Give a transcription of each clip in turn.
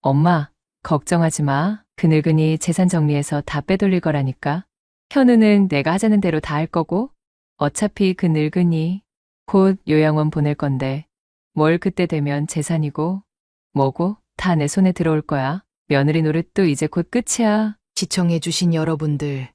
엄마, 걱정하지 마. 그 늙은이 재산 정리해서 다 빼돌릴 거라니까. 현우는 내가 하자는 대로 다 할 거고, 어차피 그 늙은이 곧 요양원 보낼 건데, 뭘 그때 되면 재산이고, 뭐고, 다 내 손에 들어올 거야. 며느리 노릇도 이제 곧 끝이야. 시청해주신 여러분들,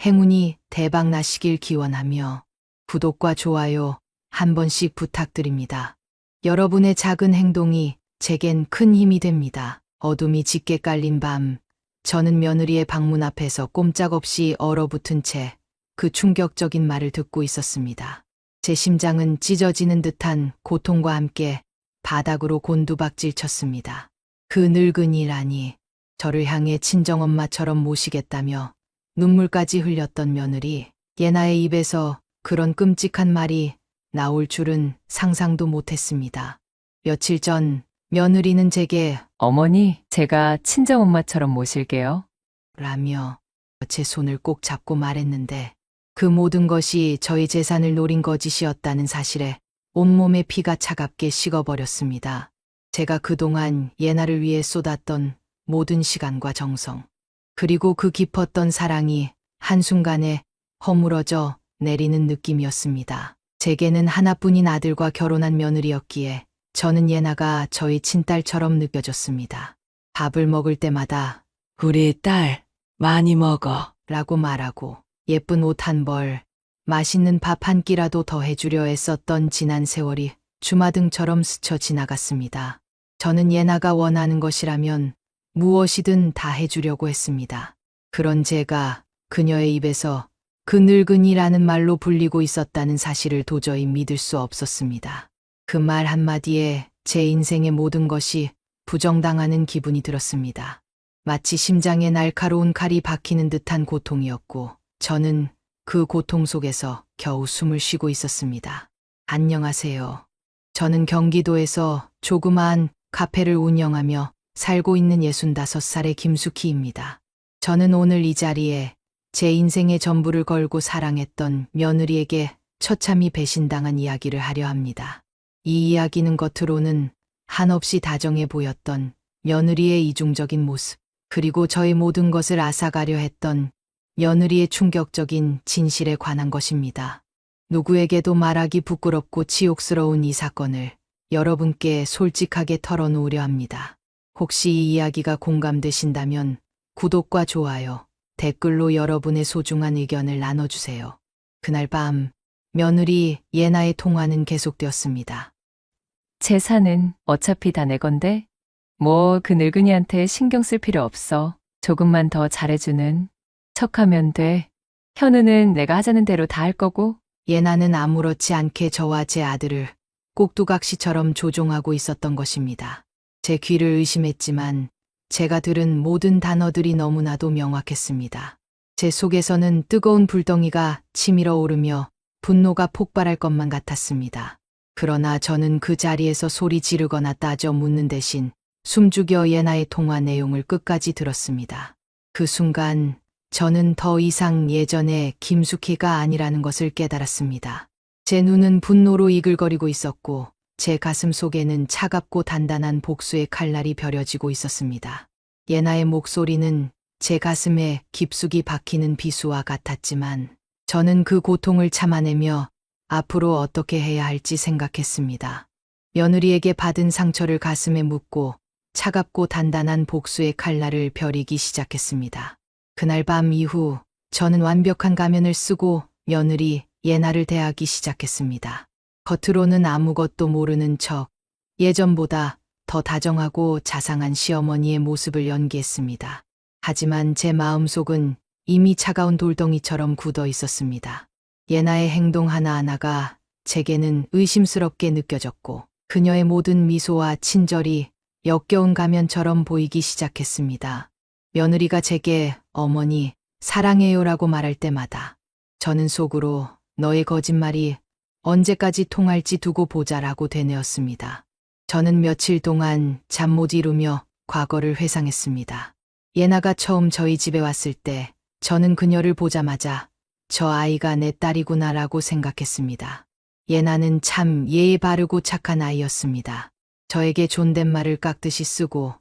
행운이 대박 나시길 기원하며 구독과 좋아요 한 번씩 부탁드립니다. 여러분의 작은 행동이 제겐 큰 힘이 됩니다. 어둠이 짙게 깔린 밤, 저는 며느리의 방문 앞에서 꼼짝없이 얼어붙은 채 그 충격적인 말을 듣고 있었습니다. 제 심장은 찢어지는 듯한 고통과 함께 바닥으로 곤두박질 쳤습니다. 그 늙은이라니, 저를 향해 친정엄마처럼 모시겠다며 눈물까지 흘렸던 며느리, 예나의 입에서 그런 끔찍한 말이 나올 줄은 상상도 못했습니다. 며칠 전 며느리는 제게 어머니, 제가 친정엄마처럼 모실게요. 라며 제 손을 꼭 잡고 말했는데, 그 모든 것이 저희 재산을 노린 거짓이었다는 사실에 온몸의 피가 차갑게 식어버렸습니다. 제가 그동안 예나를 위해 쏟았던 모든 시간과 정성, 그리고 그 깊었던 사랑이 한순간에 허물어져 내리는 느낌이었습니다. 제게는 하나뿐인 아들과 결혼한 며느리였기에 저는 예나가 저희 친딸처럼 느껴졌습니다. 밥을 먹을 때마다 우리 딸, 많이 먹어. 라고 말하고 예쁜 옷 한 벌, 맛있는 밥 한 끼라도 더 해주려 애썼던 지난 세월이 주마등처럼 스쳐 지나갔습니다. 저는 예나가 원하는 것이라면 무엇이든 다 해주려고 했습니다. 그런 제가 그녀의 입에서 그 늙은이라는 말로 불리고 있었다는 사실을 도저히 믿을 수 없었습니다. 그 말 한마디에 제 인생의 모든 것이 부정당하는 기분이 들었습니다. 마치 심장에 날카로운 칼이 박히는 듯한 고통이었고, 저는 그 고통 속에서 겨우 숨을 쉬고 있었습니다. 안녕하세요. 저는 경기도에서 조그마한 카페를 운영하며 살고 있는 65살의 김숙희입니다. 저는 오늘 이 자리에 제 인생의 전부를 걸고 사랑했던 며느리에게 처참히 배신당한 이야기를 하려 합니다. 이 이야기는 겉으로는 한없이 다정해 보였던 며느리의 이중적인 모습, 그리고 저의 모든 것을 앗아가려 했던 며느리의 충격적인 진실에 관한 것입니다. 누구에게도 말하기 부끄럽고 치욕스러운 이 사건을 여러분께 솔직하게 털어놓으려 합니다. 혹시 이 이야기가 공감되신다면 구독과 좋아요, 댓글로 여러분의 소중한 의견을 나눠주세요. 그날 밤, 며느리 예나의 통화는 계속되었습니다. 재산은 어차피 다 내 건데, 뭐 그 늙은이한테 신경 쓸 필요 없어. 조금만 더 잘해주는 척하면 돼. 현우는 내가 하자는 대로 다 할 거고. 예나는 아무렇지 않게 저와 제 아들을 꼭두각시처럼 조종하고 있었던 것입니다. 제 귀를 의심했지만 제가 들은 모든 단어들이 너무나도 명확했습니다. 제 속에서는 뜨거운 불덩이가 치밀어 오르며 분노가 폭발할 것만 같았습니다. 그러나 저는 그 자리에서 소리 지르거나 따져 묻는 대신 숨죽여 예나의 통화 내용을 끝까지 들었습니다. 그 순간 저는 더 이상 예전의 김숙희가 아니라는 것을 깨달았습니다. 제 눈은 분노로 이글거리고 있었고 제 가슴 속에는 차갑고 단단한 복수의 칼날이 벼려지고 있었습니다. 예나의 목소리는 제 가슴에 깊숙이 박히는 비수와 같았지만 저는 그 고통을 참아내며 앞으로 어떻게 해야 할지 생각했습니다. 며느리에게 받은 상처를 가슴에 묻고 차갑고 단단한 복수의 칼날을 벼리기 시작했습니다. 그날 밤 이후 저는 완벽한 가면을 쓰고 며느리 예나를 대하기 시작했습니다. 겉으로는 아무것도 모르는 척 예전보다 더 다정하고 자상한 시어머니의 모습을 연기했습니다. 하지만 제 마음속은 이미 차가운 돌덩이처럼 굳어 있었습니다. 예나의 행동 하나하나가 제게는 의심스럽게 느껴졌고 그녀의 모든 미소와 친절이 역겨운 가면처럼 보이기 시작했습니다. 며느리가 제게 어머니 사랑해요라고 말할 때마다 저는 속으로 너의 거짓말이 언제까지 통할지 두고 보자라고 되뇌었습니다. 저는 며칠 동안 잠 못 이루며 과거를 회상했습니다. 예나가 처음 저희 집에 왔을 때 저는 그녀를 보자마자 저 아이가 내 딸이구나라고 생각했습니다. 예나는 참 예의 바르고 착한 아이였습니다. 저에게 존댓말을 깍듯이 쓰고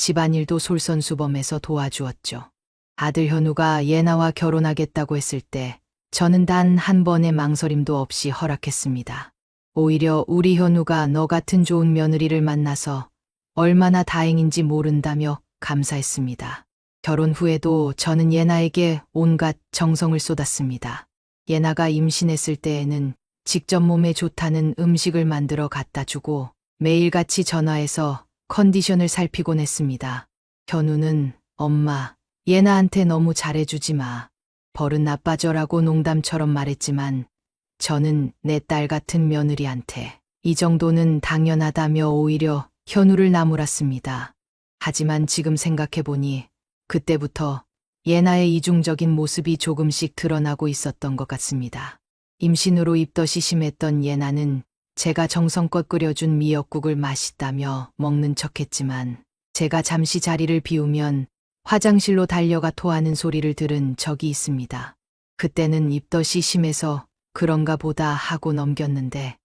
집안일도 솔선수범해서 도와주었죠. 아들 현우가 예나와 결혼하겠다고 했을 때 저는 단 한 번의 망설임도 없이 허락했습니다. 오히려 우리 현우가 너 같은 좋은 며느리를 만나서 얼마나 다행인지 모른다며 감사했습니다. 결혼 후에도 저는 예나에게 온갖 정성을 쏟았습니다. 예나가 임신했을 때에는 직접 몸에 좋다는 음식을 만들어 갖다 주고 매일같이 전화해서 컨디션을 살피곤 했습니다. 현우는 엄마, 예나한테 너무 잘해주지 마. 버릇 나빠져라고 농담처럼 말했지만 저는 내 딸 같은 며느리한테 이 정도는 당연하다며 오히려 현우를 나무랐습니다. 하지만 지금 생각해보니 그때부터 예나의 이중적인 모습이 조금씩 드러나고 있었던 것 같습니다. 임신으로 입덧이 심했던 예나는 제가 정성껏 끓여준 미역국을 맛있다며 먹는 척했지만 제가 잠시 자리를 비우면 화장실로 달려가 토하는 소리를 들은 적이 있습니다. 그때는 입덧이 심해서 그런가 보다 하고 넘겼는데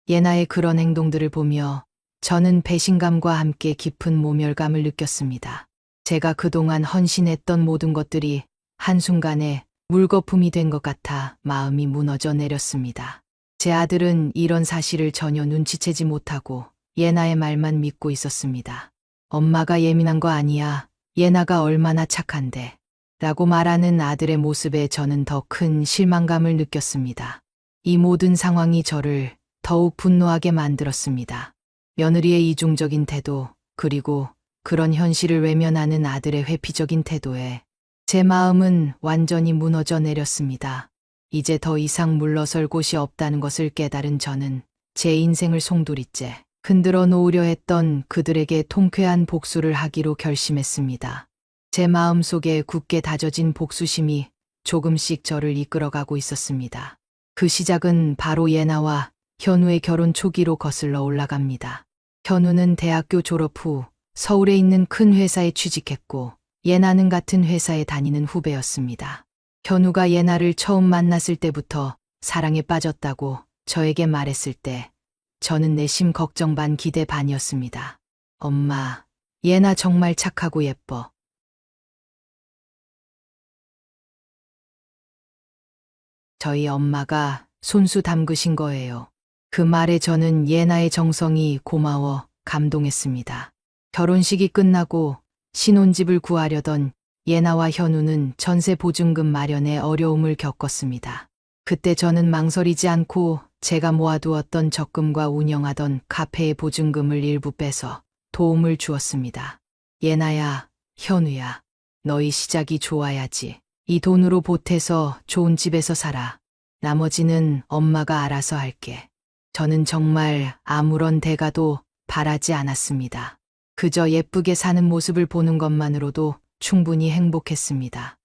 예나의 그런 행동들을 보며 저는 배신감과 함께 깊은 모멸감을 느꼈습니다. 제가 그동안 헌신했던 모든 것들이 한순간에 물거품이 된 것 같아 마음이 무너져 내렸습니다. 제 아들은 이런 사실을 전혀 눈치채지 못하고 예나의 말만 믿고 있었습니다. 엄마가 예민한 거 아니야. 예나가 얼마나 착한데. 라고 말하는 아들의 모습에 저는 더 큰 실망감을 느꼈습니다. 이 모든 상황이 저를 더욱 분노하게 만들었습니다. 며느리의 이중적인 태도, 그리고 그런 현실을 외면하는 아들의 회피적인 태도에 제 마음은 완전히 무너져 내렸습니다. 이제 더 이상 물러설 곳이 없다는 것을 깨달은 저는 제 인생을 송두리째 흔들어 놓으려 했던 그들에게 통쾌한 복수를 하기로 결심했습니다. 제 마음속에 굳게 다져진 복수심이 조금씩 저를 이끌어가고 있었습니다. 그 시작은 바로 예나와 현우의 결혼 초기로 거슬러 올라갑니다. 현우는 대학교 졸업 후 서울에 있는 큰 회사에 취직했고 예나는 같은 회사에 다니는 후배였습니다. 현우가 예나를 처음 만났을 때부터 사랑에 빠졌다고 저에게 말했을 때 저는 내심 걱정 반 기대 반이었습니다. 엄마, 예나 정말 착하고 예뻐. 저희 엄마가 손수 담그신 거예요. 그 말에 저는 예나의 정성이 고마워 감동했습니다. 결혼식이 끝나고 신혼집을 구하려던 예나와 현우는 전세 보증금 마련에 어려움을 겪었습니다. 그때 저는 망설이지 않고 제가 모아두었던 적금과 운영하던 카페의 보증금을 일부 빼서 도움을 주었습니다. 예나야, 현우야, 너희 시작이 좋아야지. 이 돈으로 보태서 좋은 집에서 살아. 나머지는 엄마가 알아서 할게. 저는 정말 아무런 대가도 바라지 않았습니다. 그저 예쁘게 사는 모습을 보는 것만으로도 충분히 행복했습니다.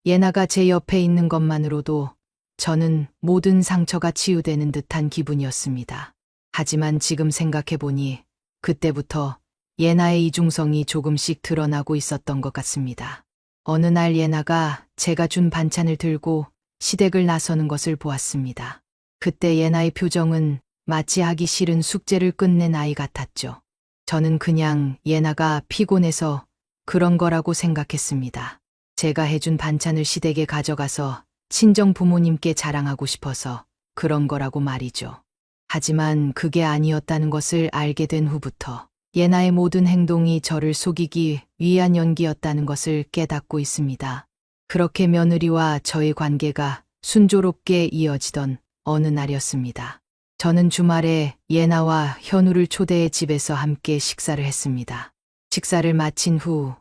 예나가 제 옆에 있는 것만으로도 저는 모든 상처가 치유되는 듯한 기분이었습니다. 하지만 지금 생각해보니 그때부터 예나의 이중성이 조금씩 드러나고 있었던 것 같습니다. 어느 날 예나가 제가 준 반찬을 들고 시댁을 나서는 것을 보았습니다. 그때 예나의 표정은 마치 하기 싫은 숙제를 끝낸 아이 같았죠. 저는 그냥 예나가 피곤해서 그런 거라고 생각했습니다. 제가 해준 반찬을 시댁에 가져가서 친정 부모님께 자랑하고 싶어서 그런 거라고 말이죠. 하지만 그게 아니었다는 것을 알게 된 후부터 예나의 모든 행동이 저를 속이기 위한 연기였다는 것을 깨닫고 있습니다. 그렇게 며느리와 저의 관계가 순조롭게 이어지던 어느 날이었습니다. 저는 주말에 예나와 현우를 초대해 집에서 함께 식사를 했습니다. 식사를 마친 후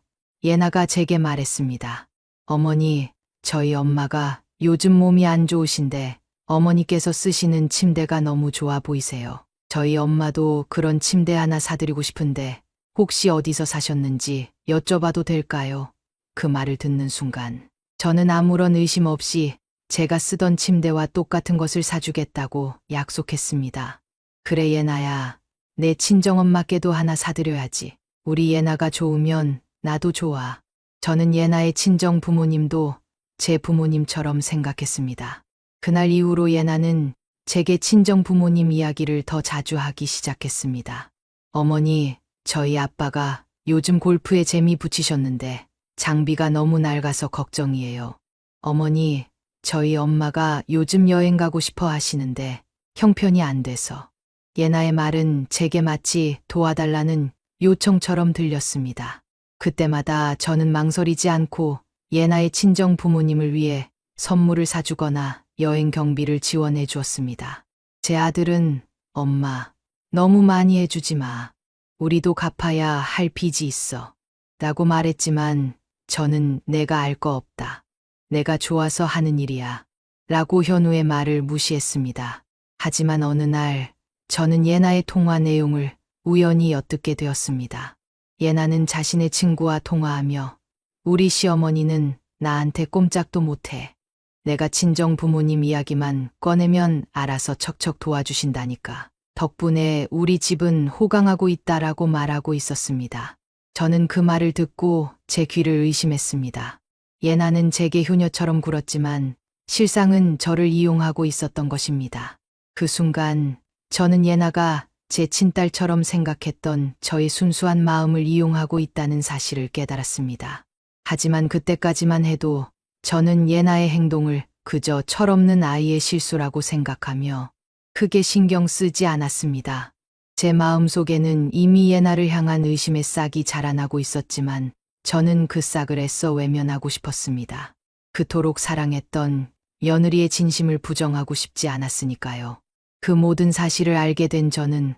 예나가 제게 말했습니다. 어머니, 저희 엄마가 요즘 몸이 안 좋으신데 어머니께서 쓰시는 침대가 너무 좋아 보이세요. 저희 엄마도 그런 침대 하나 사드리고 싶은데 혹시 어디서 사셨는지 여쭤봐도 될까요? 그 말을 듣는 순간 저는 아무런 의심 없이 제가 쓰던 침대와 똑같은 것을 사주겠다고 약속했습니다. 그래 예나야, 내 친정엄마께도 하나 사드려야지. 우리 예나가 좋으면 나도 좋아. 저는 예나의 친정 부모님도 제 부모님처럼 생각했습니다. 그날 이후로 예나는 제게 친정 부모님 이야기를 더 자주 하기 시작했습니다. 어머니, 저희 아빠가 요즘 골프에 재미 붙이셨는데 장비가 너무 낡아서 걱정이에요. 어머니, 저희 엄마가 요즘 여행 가고 싶어 하시는데 형편이 안 돼서. 예나의 말은 제게 마치 도와달라는 요청처럼 들렸습니다. 그때마다 저는 망설이지 않고 예나의 친정 부모님을 위해 선물을 사주거나 여행 경비를 지원해 주었습니다. 제 아들은 엄마, 너무 많이 해주지 마. 우리도 갚아야 할 빚이 있어. 라고 말했지만 저는 내가 알 거 없다. 내가 좋아서 하는 일이야. 라고 현우의 말을 무시했습니다. 하지만 어느 날 저는 예나의 통화 내용을 우연히 엿듣게 되었습니다. 예나는 자신의 친구와 통화하며 우리 시어머니는 나한테 꼼짝도 못해. 내가 친정 부모님 이야기만 꺼내면 알아서 척척 도와주신다니까. 덕분에 우리 집은 호강하고 있다라고 말하고 있었습니다. 저는 그 말을 듣고 제 귀를 의심했습니다. 예나는 제게 효녀처럼 굴었지만 실상은 저를 이용하고 있었던 것입니다. 그 순간 저는 예나가 제 친딸처럼 생각했던 저의 순수한 마음을 이용하고 있다는 사실을 깨달았습니다. 하지만 그때까지만 해도 저는 예나의 행동을 그저 철없는 아이의 실수라고 생각하며 크게 신경 쓰지 않았습니다. 제 마음속에는 이미 예나를 향한 의심의 싹이 자라나고 있었지만 저는 그 싹을 애써 외면하고 싶었습니다. 그토록 사랑했던 며느리의 진심을 부정하고 싶지 않았으니까요. 그 모든 사실을 알게 된 저는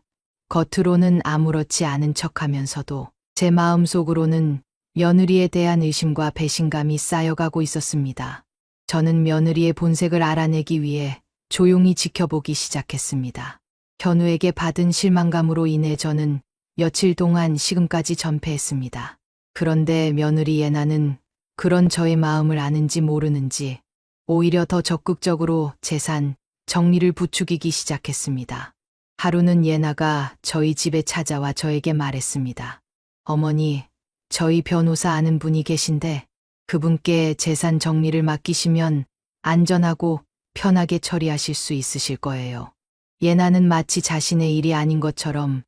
겉으로는 아무렇지 않은 척하면서도 제 마음속으로는 며느리에 대한 의심과 배신감이 쌓여가고 있었습니다. 저는 며느리의 본색을 알아내기 위해 조용히 지켜보기 시작했습니다. 현우에게 받은 실망감으로 인해 저는 며칠 동안 식음까지 전폐했습니다. 그런데 며느리 예나는 그런 저의 마음을 아는지 모르는지 오히려 더 적극적으로 재산 정리를 부추기기 시작했습니다. 하루는 예나가 저희 집에 찾아와 저에게 말했습니다. 어머니, 저희 변호사 아는 분이 계신데 그분께 재산 정리를 맡기시면 안전하고 편하게 처리하실 수 있으실 거예요. 예나는 마치 자신의 일이 아닌 것처럼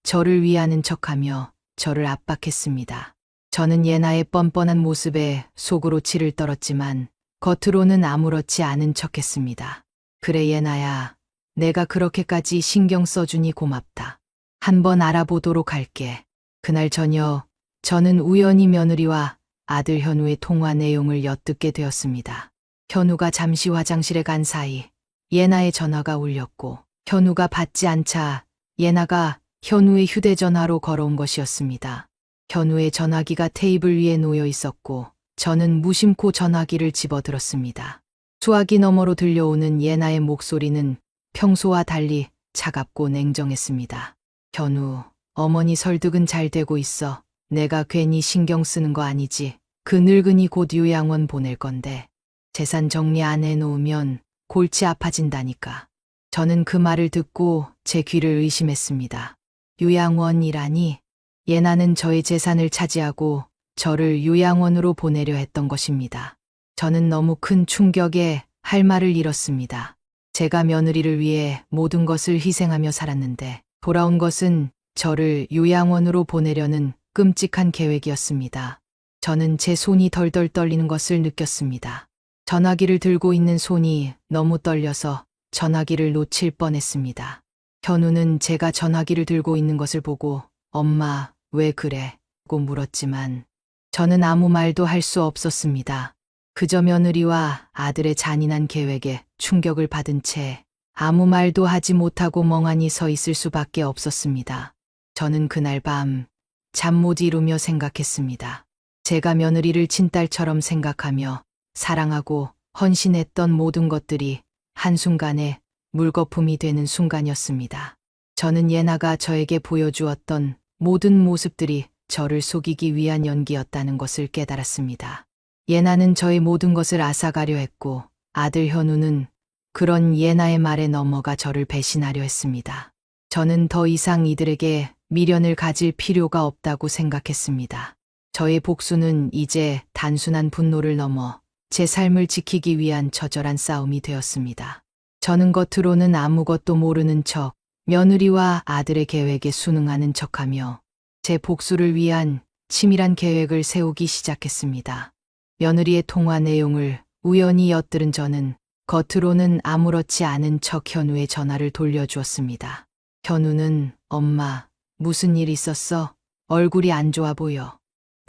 저를 위하는 척하며 저를 압박했습니다. 저는 예나의 뻔뻔한 모습에 속으로 치를 떨었지만 겉으로는 아무렇지 않은 척했습니다. 그래 예나야, 내가 그렇게까지 신경 써주니 고맙다. 한번 알아보도록 할게. 그날 저녁 저는 우연히 며느리와 아들 현우의 통화 내용을 엿듣게 되었습니다. 현우가 잠시 화장실에 간 사이 예나의 전화가 울렸고 현우가 받지 않자 예나가 현우의 휴대전화로 걸어온 것이었습니다. 현우의 전화기가 테이블 위에 놓여 있었고 저는 무심코 전화기를 집어들었습니다. 수화기 너머로 들려오는 예나의 목소리는 평소와 달리 차갑고 냉정했습니다. 현우, 어머니 설득은 잘 되고 있어. 내가 괜히 신경 쓰는 거 아니지. 그 늙은이 곧 요양원 보낼 건데 재산 정리 안 해놓으면 골치 아파진다니까. 저는 그 말을 듣고 제 귀를 의심했습니다. 요양원이라니? 예나는 저의 재산을 차지하고 저를 요양원으로 보내려 했던 것입니다. 저는 너무 큰 충격에 할 말을 잃었습니다. 제가 며느리를 위해 모든 것을 희생하며 살았는데 돌아온 것은 저를 요양원으로 보내려는 끔찍한 계획이었습니다. 저는 제 손이 덜덜 떨리는 것을 느꼈습니다. 전화기를 들고 있는 손이 너무 떨려서 전화기를 놓칠 뻔했습니다. 현우는 제가 전화기를 들고 있는 것을 보고 엄마, 왜 그래? 고 물었지만 저는 아무 말도 할 수 없었습니다. 그저 며느리와 아들의 잔인한 계획에 충격을 받은 채 아무 말도 하지 못하고 멍하니 서 있을 수밖에 없었습니다. 저는 그날 밤 잠 못 이루며 생각했습니다. 제가 며느리를 친딸처럼 생각하며 사랑하고 헌신했던 모든 것들이 한순간에 물거품이 되는 순간이었습니다. 저는 예나가 저에게 보여주었던 모든 모습들이 저를 속이기 위한 연기였다는 것을 깨달았습니다. 예나는 저의 모든 것을 앗아가려 했고 아들 현우는 그런 예나의 말에 넘어가 저를 배신하려 했습니다. 저는 더 이상 이들에게 미련을 가질 필요가 없다고 생각했습니다. 저의 복수는 이제 단순한 분노를 넘어 제 삶을 지키기 위한 처절한 싸움이 되었습니다. 저는 겉으로는 아무것도 모르는 척 며느리와 아들의 계획에 순응하는 척하며 제 복수를 위한 치밀한 계획을 세우기 시작했습니다. 며느리의 통화 내용을 우연히 엿들은 저는 겉으로는 아무렇지 않은 척 현우의 전화를 돌려주었습니다. 현우는 엄마, 무슨 일 있었어? 얼굴이 안 좋아 보여.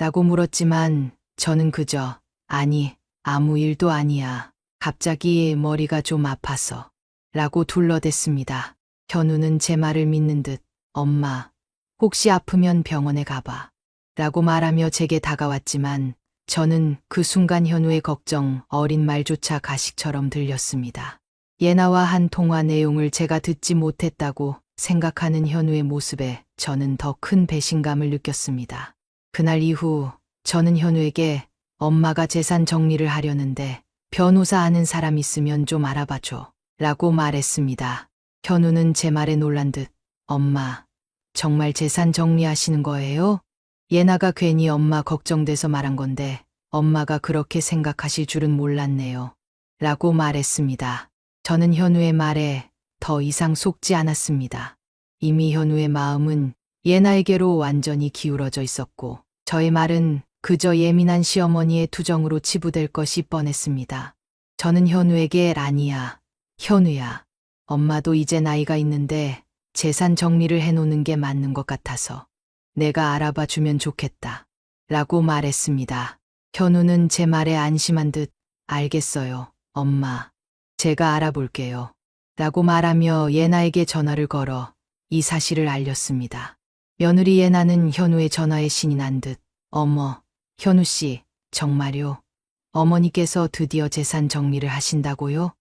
라고 물었지만 저는 그저 아니, 아무 일도 아니야. 갑자기 머리가 좀 아파서. 라고 둘러댔습니다. 현우는 제 말을 믿는 듯 엄마, 혹시 아프면 병원에 가봐. 라고 말하며 제게 다가왔지만 저는 그 순간 현우의 걱정 어린 말조차 가식처럼 들렸습니다. 예나와 한 통화 내용을 제가 듣지 못했다고 생각하는 현우의 모습에 저는 더 큰 배신감을 느꼈습니다. 그날 이후 저는 현우에게 엄마가 재산 정리를 하려는데 변호사 아는 사람 있으면 좀 알아봐줘. 라고 말했습니다. 현우는 제 말에 놀란 듯 엄마, 정말 재산 정리하시는 거예요? 예나가 괜히 엄마 걱정돼서 말한 건데 엄마가 그렇게 생각하실 줄은 몰랐네요. 라고 말했습니다. 저는 현우의 말에 더 이상 속지 않았습니다. 이미 현우의 마음은 예나에게로 완전히 기울어져 있었고 저의 말은 그저 예민한 시어머니의 투정으로 치부될 것이 뻔했습니다. 저는 현우에게 라니야, 현우야, 엄마도 이제 나이가 있는데 재산 정리를 해놓는 게 맞는 것 같아서 내가 알아봐 주면 좋겠다. 라고 말했습니다. 현우는 제 말에 안심한 듯 알겠어요, 엄마. 제가 알아볼게요. 라고 말하며 예나에게 전화를 걸어 이 사실을 알렸습니다. 며느리 예나는 현우의 전화에 신이 난 듯 어머, 현우 씨, 정말요? 어머니께서 드디어 재산 정리를 하신다고요?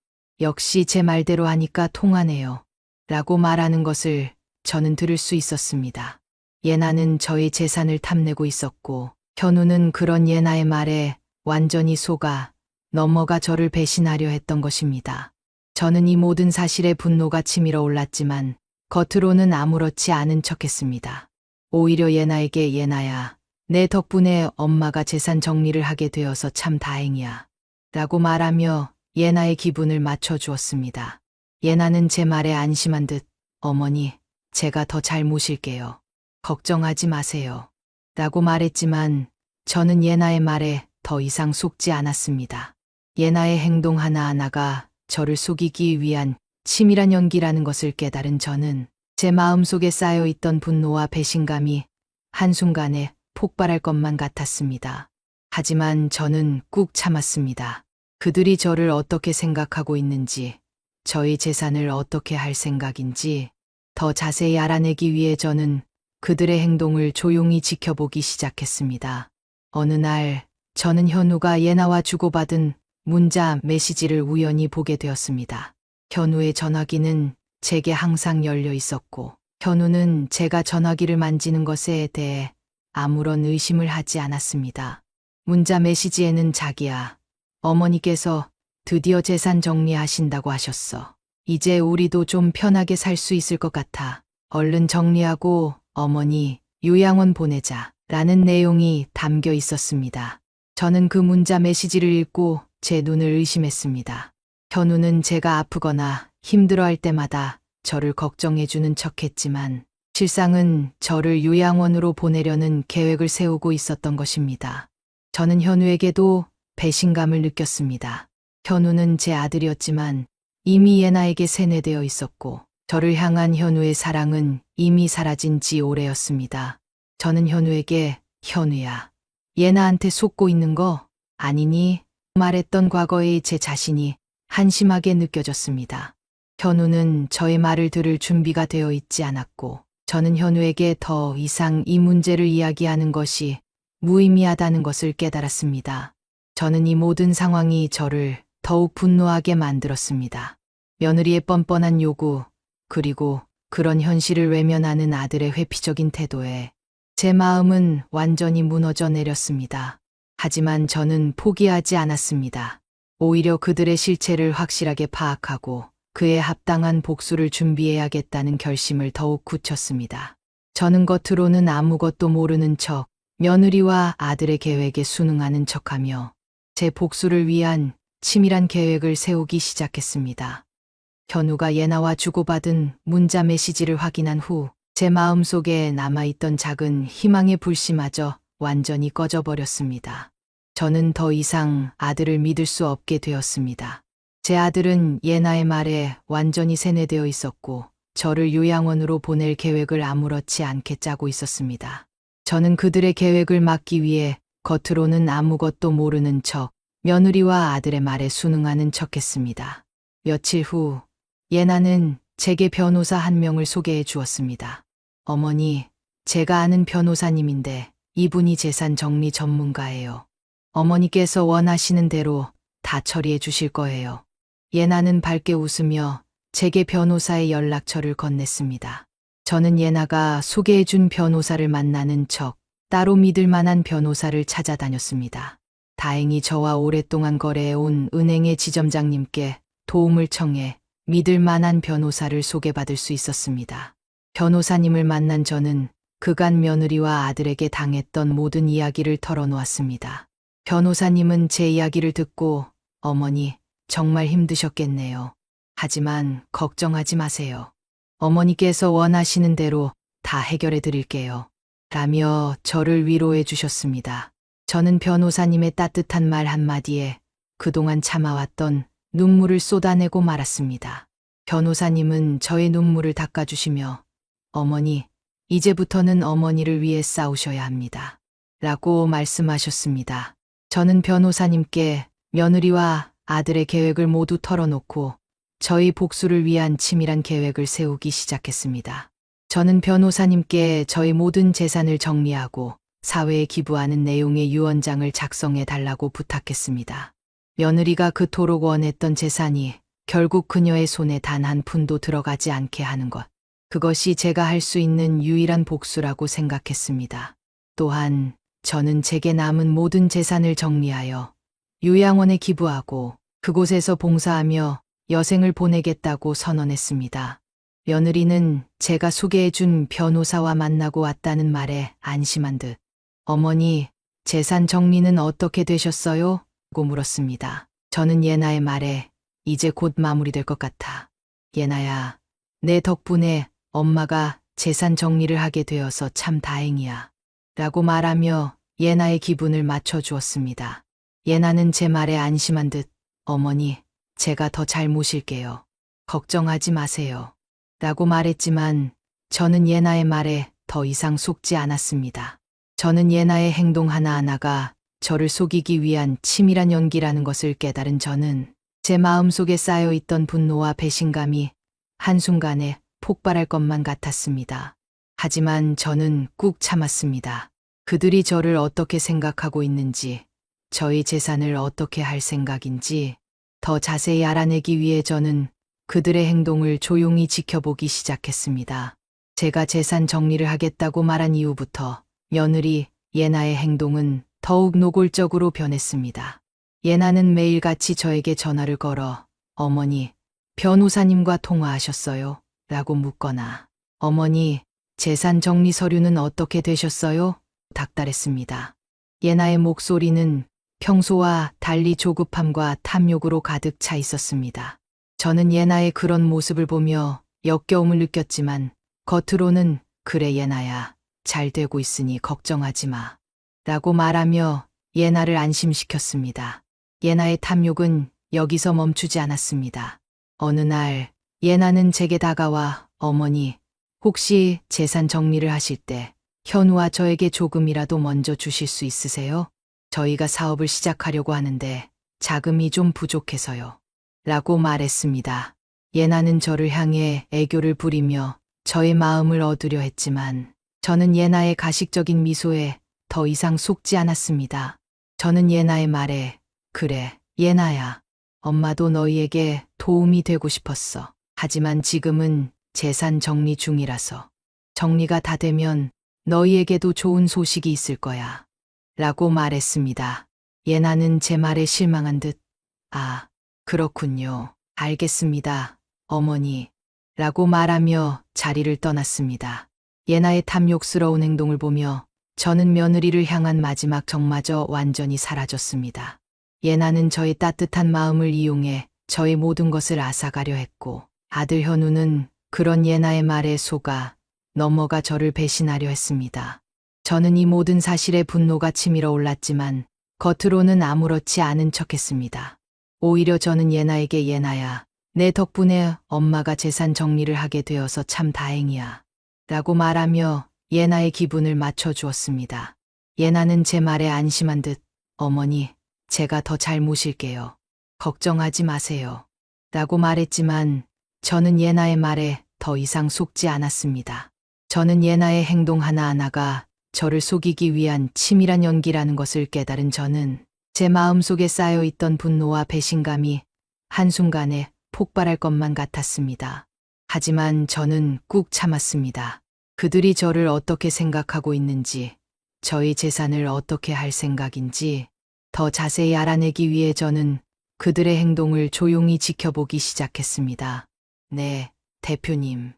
역시 제 말대로 하니까 통하네요. 라고 말하는 것을 저는 들을 수 있었습니다. 예나는 저의 재산을 탐내고 있었고 현우는 그런 예나의 말에 완전히 속아 넘어가 저를 배신하려 했던 것입니다. 저는 이 모든 사실에 분노가 치밀어 올랐지만 겉으로는 아무렇지 않은 척했습니다. 오히려 예나에게 예나야, 내 덕분에 엄마가 재산 정리를 하게 되어서 참 다행이야. 라고 말하며 예나의 기분을 맞춰주었습니다. 예나는 제 말에 안심한 듯 어머니, 제가 더 잘 모실게요. 걱정하지 마세요. 라고 말했지만 저는 예나의 말에 더 이상 속지 않았습니다. 예나의 행동 하나하나가 저를 속이기 위한 치밀한 연기라는 것을 깨달은 저는 제 마음속에 쌓여있던 분노와 배신감이 한순간에 폭발할 것만 같았습니다. 하지만 저는 꾹 참았습니다. 그들이 저를 어떻게 생각하고 있는지, 저희 재산을 어떻게 할 생각인지 더 자세히 알아내기 위해 저는 그들의 행동을 조용히 지켜보기 시작했습니다. 어느 날 저는 현우가 예나와 주고받은 문자 메시지를 우연히 보게 되었습니다. 현우의 전화기는 제게 항상 열려 있었고 현우는 제가 전화기를 만지는 것에 대해 아무런 의심을 하지 않았습니다. 문자 메시지에는 자기야, 어머니께서 드디어 재산 정리하신다고 하셨어. 이제 우리도 좀 편하게 살 수 있을 것 같아. 얼른 정리하고 어머니 요양원 보내자. 라는 내용이 담겨 있었습니다. 저는 그 문자 메시지를 읽고 제 눈을 의심했습니다. 현우는 제가 아프거나 힘들어할 때마다 저를 걱정해주는 척했지만 실상은 저를 요양원으로 보내려는 계획을 세우고 있었던 것입니다. 저는 현우에게도 배신감을 느꼈습니다. 현우는 제 아들이었지만 이미 예나에게 세뇌되어 있었고 저를 향한 현우의 사랑은 이미 사라진 지 오래였습니다. 저는 현우에게 현우야, 예나한테 속고 있는 거 아니니? 말했던 과거의 제 자신이 한심하게 느껴졌습니다. 현우는 저의 말을 들을 준비가 되어 있지 않았고 저는 현우에게 더 이상 이 문제를 이야기하는 것이 무의미하다는 것을 깨달았습니다. 저는 이 모든 상황이 저를 더욱 분노하게 만들었습니다. 며느리의 뻔뻔한 요구, 그리고 그런 현실을 외면하는 아들의 회피적인 태도에 제 마음은 완전히 무너져 내렸습니다. 하지만 저는 포기하지 않았습니다. 오히려 그들의 실체를 확실하게 파악하고 그에 합당한 복수를 준비해야겠다는 결심을 더욱 굳혔습니다. 저는 겉으로는 아무것도 모르는 척 며느리와 아들의 계획에 순응하는 척하며 제 복수를 위한 치밀한 계획을 세우기 시작했습니다. 현우가 예나와 주고받은 문자 메시지를 확인한 후 제 마음속에 남아있던 작은 희망의 불씨마저 완전히 꺼져버렸습니다. 저는 더 이상 아들을 믿을 수 없게 되었습니다. 제 아들은 예나의 말에 완전히 세뇌되어 있었고 저를 요양원으로 보낼 계획을 아무렇지 않게 짜고 있었습니다. 저는 그들의 계획을 막기 위해 겉으로는 아무것도 모르는 척 며느리와 아들의 말에 순응하는 척했습니다. 며칠 후 예나는 제게 변호사 한 명을 소개해 주었습니다. 어머니, 제가 아는 변호사님인데 이분이 재산 정리 전문가예요. 어머니께서 원하시는 대로 다 처리해 주실 거예요. 예나는 밝게 웃으며 제게 변호사의 연락처를 건넸습니다. 저는 예나가 소개해준 변호사를 만나는 척 따로 믿을 만한 변호사를 찾아다녔습니다. 다행히 저와 오랫동안 거래해온 은행의 지점장님께 도움을 청해 믿을 만한 변호사를 소개받을 수 있었습니다. 변호사님을 만난 저는 그간 며느리와 아들에게 당했던 모든 이야기를 털어놓았습니다. 변호사님은 제 이야기를 듣고 어머니, 정말 힘드셨겠네요. 하지만 걱정하지 마세요. 어머니께서 원하시는 대로 다 해결해 드릴게요. 라며 저를 위로해 주셨습니다. 저는 변호사님의 따뜻한 말 한마디에 그동안 참아왔던 눈물을 쏟아내고 말았습니다. 변호사님은 저의 눈물을 닦아주시며 어머니, 이제부터는 어머니를 위해 싸우셔야 합니다. 라고 말씀하셨습니다. 저는 변호사님께 며느리와 아들의 계획을 모두 털어놓고 저희 복수를 위한 치밀한 계획을 세우기 시작했습니다. 저는 변호사님께 저희 모든 재산을 정리하고 사회에 기부하는 내용의 유언장을 작성해 달라고 부탁했습니다. 며느리가 그토록 원했던 재산이 결국 그녀의 손에 단 한 푼도 들어가지 않게 하는 것. 그것이 제가 할 수 있는 유일한 복수라고 생각했습니다. 또한 저는 제게 남은 모든 재산을 정리하여 요양원에 기부하고 그곳에서 봉사하며 여생을 보내겠다고 선언했습니다. 며느리는 제가 소개해준 변호사와 만나고 왔다는 말에 안심한 듯 어머니, 재산 정리는 어떻게 되셨어요? 고 물었습니다. 저는 예나의 말에 이제 곧 마무리될 것 같아. 예나야, 내 덕분에 엄마가 재산 정리를 하게 되어서 참 다행이야. 라고 말하며 예나의 기분을 맞춰주었습니다. 예나는 제 말에 안심한 듯 어머니, 제가 더 잘 모실게요. 걱정하지 마세요. 라고 말했지만 저는 예나의 말에 더 이상 속지 않았습니다. 저는 예나의 행동 하나하나가 저를 속이기 위한 치밀한 연기라는 것을 깨달은 저는 제 마음속에 쌓여있던 분노와 배신감이 한순간에 폭발할 것만 같았습니다. 하지만 저는 꾹 참았습니다. 그들이 저를 어떻게 생각하고 있는지, 저희 재산을 어떻게 할 생각인지 더 자세히 알아내기 위해 저는 그들의 행동을 조용히 지켜보기 시작했습니다. 제가 재산 정리를 하겠다고 말한 이후부터 며느리 예나의 행동은 더욱 노골적으로 변했습니다. 예나는 매일같이 저에게 전화를 걸어 어머니, 변호사님과 통화하셨어요? 라고 묻거나 어머니, 재산 정리 서류는 어떻게 되셨어요? 닥달했습니다. 예나의 목소리는 평소와 달리 조급함과 탐욕으로 가득 차 있었습니다. 저는 예나의 그런 모습을 보며 역겨움을 느꼈지만 겉으로는 그래 예나야, 잘 되고 있으니 걱정하지 마. 라고 말하며 예나를 안심시켰습니다. 예나의 탐욕은 여기서 멈추지 않았습니다. 어느 날 예나는 제게 다가와 어머니, 혹시 재산 정리를 하실 때 현우와 저에게 조금이라도 먼저 주실 수 있으세요? 저희가 사업을 시작하려고 하는데 자금이 좀 부족해서요. 라고 말했습니다. 예나는 저를 향해 애교를 부리며 저의 마음을 얻으려 했지만 저는 예나의 가식적인 미소에 더 이상 속지 않았습니다. 저는 예나의 말에 그래, 예나야. 엄마도 너희에게 도움이 되고 싶었어. 하지만 지금은 재산 정리 중이라서 정리가 다 되면 너희에게도 좋은 소식이 있을 거야. 라고 말했습니다. 예나는 제 말에 실망한 듯 아, 그렇군요. 알겠습니다, 어머니. 라고 말하며 자리를 떠났습니다. 예나의 탐욕스러운 행동을 보며 저는 며느리를 향한 마지막 정마저 완전히 사라졌습니다. 예나는 저의 따뜻한 마음을 이용해 저의 모든 것을 앗아가려 했고, 아들 현우는 그런 예나의 말에 속아 넘어가 저를 배신하려 했습니다. 저는 이 모든 사실에 분노가 치밀어 올랐지만 겉으로는 아무렇지 않은 척했습니다. 오히려 저는 예나에게 예나야, 내 덕분에 엄마가 재산 정리를 하게 되어서 참 다행이야 라고 말하며 예나의 기분을 맞춰주었습니다. 예나는 제 말에 안심한 듯 어머니, 제가 더 잘 모실게요. 걱정하지 마세요. 라고 말했지만 저는 예나의 말에 더 이상 속지 않았습니다. 저는 예나의 행동 하나하나가 저를 속이기 위한 치밀한 연기라는 것을 깨달은 저는 제 마음속에 쌓여있던 분노와 배신감이 한순간에 폭발할 것만 같았습니다. 하지만 저는 꾹 참았습니다. 그들이 저를 어떻게 생각하고 있는지, 저희 재산을 어떻게 할 생각인지 더 자세히 알아내기 위해 저는 그들의 행동을 조용히 지켜보기 시작했습니다. 네, 대표님.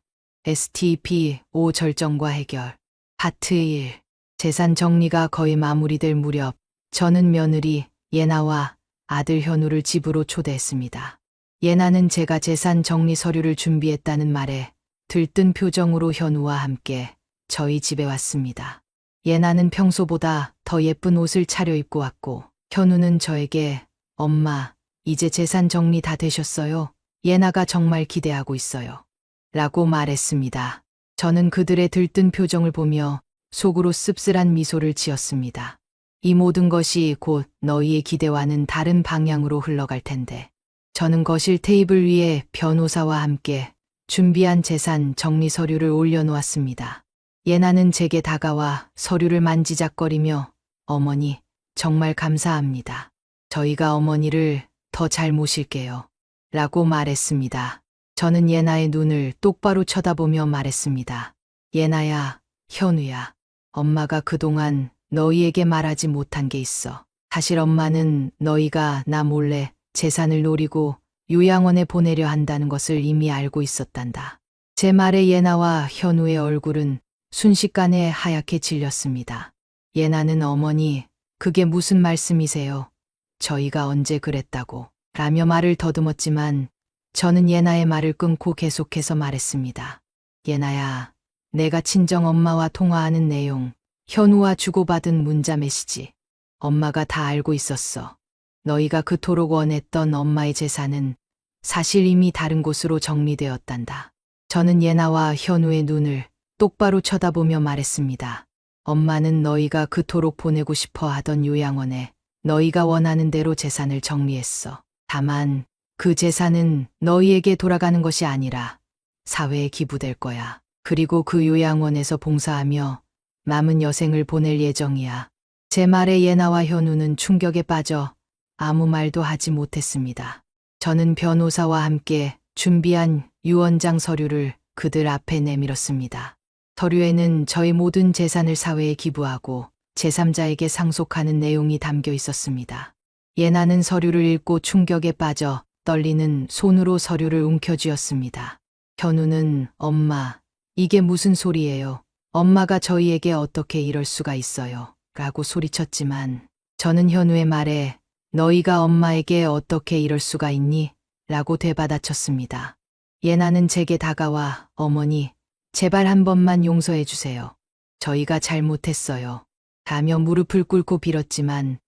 STP5 절정과 해결. 파트 1. 재산 정리가 거의 마무리될 무렵 저는 며느리 예나와 아들 현우를 집으로 초대했습니다. 예나는 제가 재산 정리 서류를 준비했다는 말에 들뜬 표정으로 현우와 함께 저희 집에 왔습니다. 예나는 평소보다 더 예쁜 옷을 차려입고 왔고, 현우는 저에게 엄마, 이제 재산 정리 다 되셨어요? 예나가 정말 기대하고 있어요. 라고 말했습니다. 저는 그들의 들뜬 표정을 보며 속으로 씁쓸한 미소를 지었습니다. 이 모든 것이 곧 너희의 기대와는 다른 방향으로 흘러갈 텐데. 저는 거실 테이블 위에 변호사와 함께 준비한 재산 정리 서류를 올려놓았습니다. 예나는 제게 다가와 서류를 만지작거리며 어머니, 정말 감사합니다. 저희가 어머니를 더 잘 모실게요. 라고 말했습니다. 저는 예나의 눈을 똑바로 쳐다보며 말했습니다. 예나야, 현우야, 엄마가 그동안 너희에게 말하지 못한 게 있어. 사실 엄마는 너희가 나 몰래 재산을 노리고 요양원에 보내려 한다는 것을 이미 알고 있었단다. 제 말에 예나와 현우의 얼굴은 순식간에 하얗게 질렸습니다. 예나는 어머니, 그게 무슨 말씀이세요? 저희가 언제 그랬다고? 라며 말을 더듬었지만 저는 예나의 말을 끊고 계속해서 말했습니다. 예나야, 내가 친정 엄마와 통화하는 내용, 현우와 주고받은 문자 메시지, 엄마가 다 알고 있었어. 너희가 그토록 원했던 엄마의 재산은 사실 이미 다른 곳으로 정리되었단다. 저는 예나와 현우의 눈을 똑바로 쳐다보며 말했습니다. 엄마는 너희가 그토록 보내고 싶어 하던 요양원에 너희가 원하는 대로 재산을 정리했어. 다만 그 재산은 너희에게 돌아가는 것이 아니라 사회에 기부될 거야. 그리고 그 요양원에서 봉사하며 남은 여생을 보낼 예정이야. 제 말에 예나와 현우는 충격에 빠져 아무 말도 하지 못했습니다. 저는 변호사와 함께 준비한 유언장 서류를 그들 앞에 내밀었습니다. 서류에는 저희 모든 재산을 사회에 기부하고 제3자에게 상속하는 내용이 담겨 있었습니다. 예나는 서류를 읽고 충격에 빠져 떨리는 손으로 서류를 움켜쥐었습니다. 현우는 엄마, 이게 무슨 소리예요? 엄마가 저희에게 어떻게 이럴 수가 있어요? 라고 소리쳤지만 저는 현우의 말에 너희가 엄마에게 어떻게 이럴 수가 있니? 라고 되받아쳤습니다. 예나는 제게 다가와 어머니, 제발 한 번만 용서해 주세요. 저희가 잘못했어요. 라며 무릎을 꿇고 빌었지만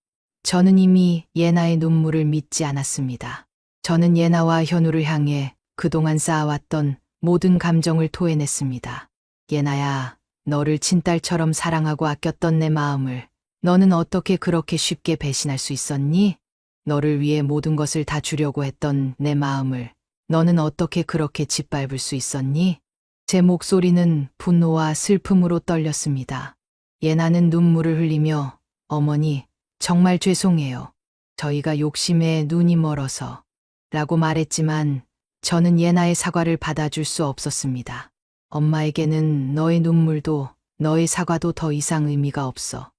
저는 이미 예나의 눈물을 믿지 않았습니다. 저는 예나와 현우를 향해 그동안 쌓아왔던 모든 감정을 토해냈습니다. 예나야, 너를 친딸처럼 사랑하고 아꼈던 내 마음을 너는 어떻게 그렇게 쉽게 배신할 수 있었니? 너를 위해 모든 것을 다 주려고 했던 내 마음을 너는 어떻게 그렇게 짓밟을 수 있었니? 제 목소리는 분노와 슬픔으로 떨렸습니다. 예나는 눈물을 흘리며 어머니, 정말 죄송해요. 저희가 욕심에 눈이 멀어서 라고 말했지만 저는 예나의 사과를 받아줄 수 없었습니다. 엄마에게는 너의 눈물도 너의 사과도 더 이상 의미가 없어.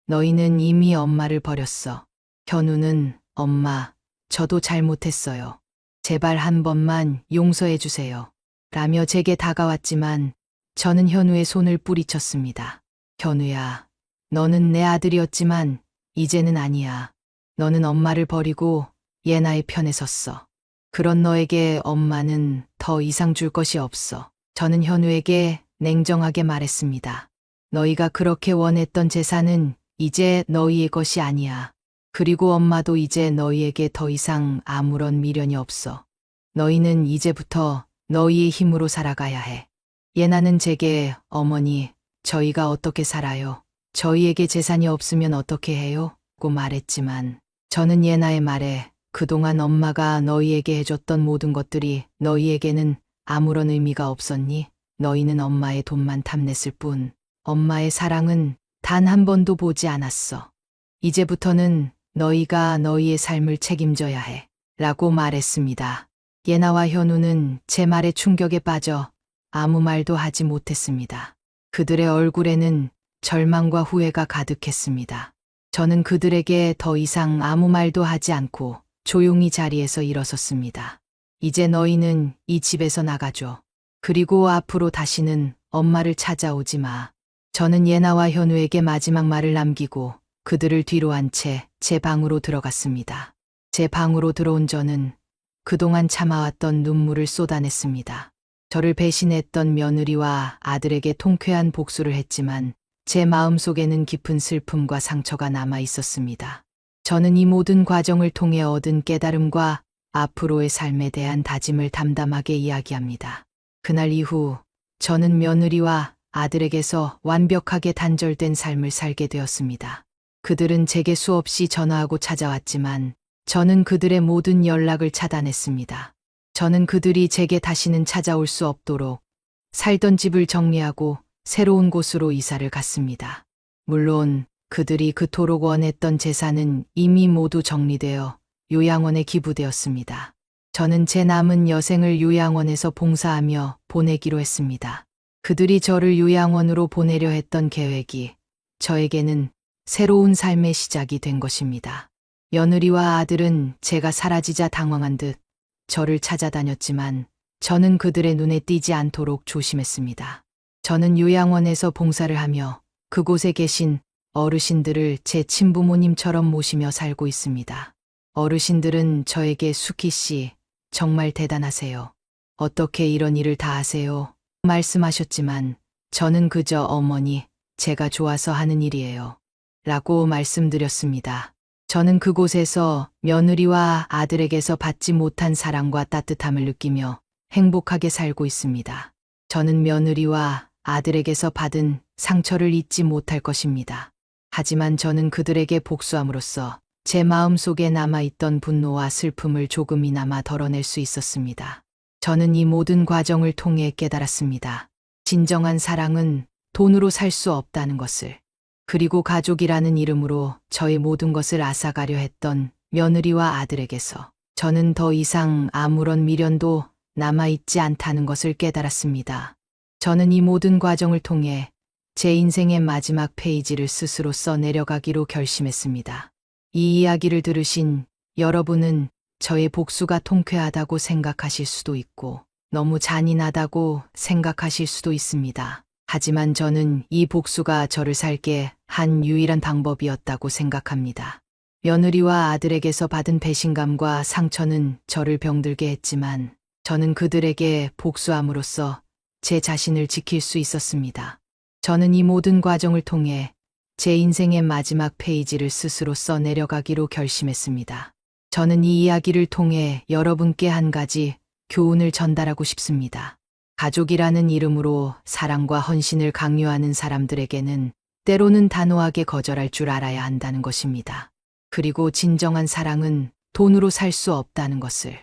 너희는 이미 엄마를 버렸어. 현우는 엄마, 저도 잘못했어요. 제발 한 번만 용서해 주세요. 라며 제게 다가왔지만 저는 현우의 손을 뿌리쳤습니다. 현우야, 너는 내 아들이었지만 이제는 아니야. 너는 엄마를 버리고 예나의 편에 섰어. 그런 너에게 엄마는 더 이상 줄 것이 없어. 저는 현우에게 냉정하게 말했습니다. 너희가 그렇게 원했던 재산은 이제 너희의 것이 아니야. 그리고 엄마도 이제 너희에게 더 이상 아무런 미련이 없어. 너희는 이제부터 너희의 힘으로 살아가야 해. 예나는 제게 어머니, 저희가 어떻게 살아요? 저희에게 재산이 없으면 어떻게 해요? 고 말했지만 저는 예나의 말에 그동안 엄마가 너희에게 해줬던 모든 것들이 너희에게는 아무런 의미가 없었니? 너희는 엄마의 돈만 탐냈을 뿐 엄마의 사랑은 단 한 번도 보지 않았어. 이제부터는 너희가 너희의 삶을 책임져야 해. 라고 말했습니다. 예나와 현우는 제 말에 충격에 빠져 아무 말도 하지 못했습니다. 그들의 얼굴에는 절망과 후회가 가득했습니다. 저는 그들에게 더 이상 아무 말도 하지 않고 조용히 자리에서 일어섰습니다. 이제 너희는 이 집에서 나가줘. 그리고 앞으로 다시는 엄마를 찾아오지 마. 저는 예나와 현우에게 마지막 말을 남기고 그들을 뒤로 한 채 제 방으로 들어갔습니다. 제 방으로 들어온 저는 그동안 참아왔던 눈물을 쏟아냈습니다. 저를 배신했던 며느리와 아들에게 통쾌한 복수를 했지만 제 마음속에는 깊은 슬픔과 상처가 남아 있었습니다. 저는 이 모든 과정을 통해 얻은 깨달음과 앞으로의 삶에 대한 다짐을 담담하게 이야기합니다. 그날 이후 저는 며느리와 아들에게서 완벽하게 단절된 삶을 살게 되었습니다. 그들은 제게 수없이 전화하고 찾아왔지만 저는 그들의 모든 연락을 차단했습니다. 저는 그들이 제게 다시는 찾아올 수 없도록 살던 집을 정리하고 새로운 곳으로 이사를 갔습니다. 물론 그들이 그토록 원했던 재산은 이미 모두 정리되어 요양원에 기부되었습니다. 저는 제 남은 여생을 요양원에서 봉사하며 보내기로 했습니다. 그들이 저를 요양원으로 보내려 했던 계획이 저에게는 새로운 삶의 시작이 된 것입니다. 며느리와 아들은 제가 사라지자 당황한 듯 저를 찾아다녔지만 저는 그들의 눈에 띄지 않도록 조심했습니다. 저는 요양원에서 봉사를 하며 그곳에 계신 어르신들을 제 친부모님처럼 모시며 살고 있습니다. 어르신들은 저에게 수키 씨, 정말 대단하세요. 어떻게 이런 일을 다 하세요? 말씀하셨지만 저는 그저 어머니, 제가 좋아서 하는 일이에요. 라고 말씀드렸습니다. 저는 그곳에서 며느리와 아들에게서 받지 못한 사랑과 따뜻함을 느끼며 행복하게 살고 있습니다. 저는 며느리와 아들에게서 받은 상처를 잊지 못할 것입니다. 하지만 저는 그들에게 복수함으로써 제 마음속에 남아있던 분노와 슬픔을 조금이나마 덜어낼 수 있었습니다. 저는 이 모든 과정을 통해 깨달았습니다. 진정한 사랑은 돈으로 살 수 없다는 것을. 그리고 가족이라는 이름으로 저의 모든 것을 앗아가려 했던 며느리와 아들에게서 저는 더 이상 아무런 미련도 남아있지 않다는 것을 깨달았습니다. 저는 이 모든 과정을 통해 제 인생의 마지막 페이지를 스스로 써내려가기로 결심했습니다. 이 이야기를 들으신 여러분은 저의 복수가 통쾌하다고 생각하실 수도 있고 너무 잔인하다고 생각하실 수도 있습니다. 하지만 저는 이 복수가 저를 살게 한 유일한 방법이었다고 생각합니다. 며느리와 아들에게서 받은 배신감과 상처는 저를 병들게 했지만 저는 그들에게 복수함으로써 제 자신을 지킬 수 있었습니다. 저는 이 모든 과정을 통해 제 인생의 마지막 페이지를 스스로 써내려가기로 결심했습니다. 저는 이 이야기를 통해 여러분께 한 가지 교훈을 전달하고 싶습니다. 가족이라는 이름으로 사랑과 헌신을 강요하는 사람들에게는 때로는 단호하게 거절할 줄 알아야 한다는 것입니다. 그리고 진정한 사랑은 돈으로 살 수 없다는 것을.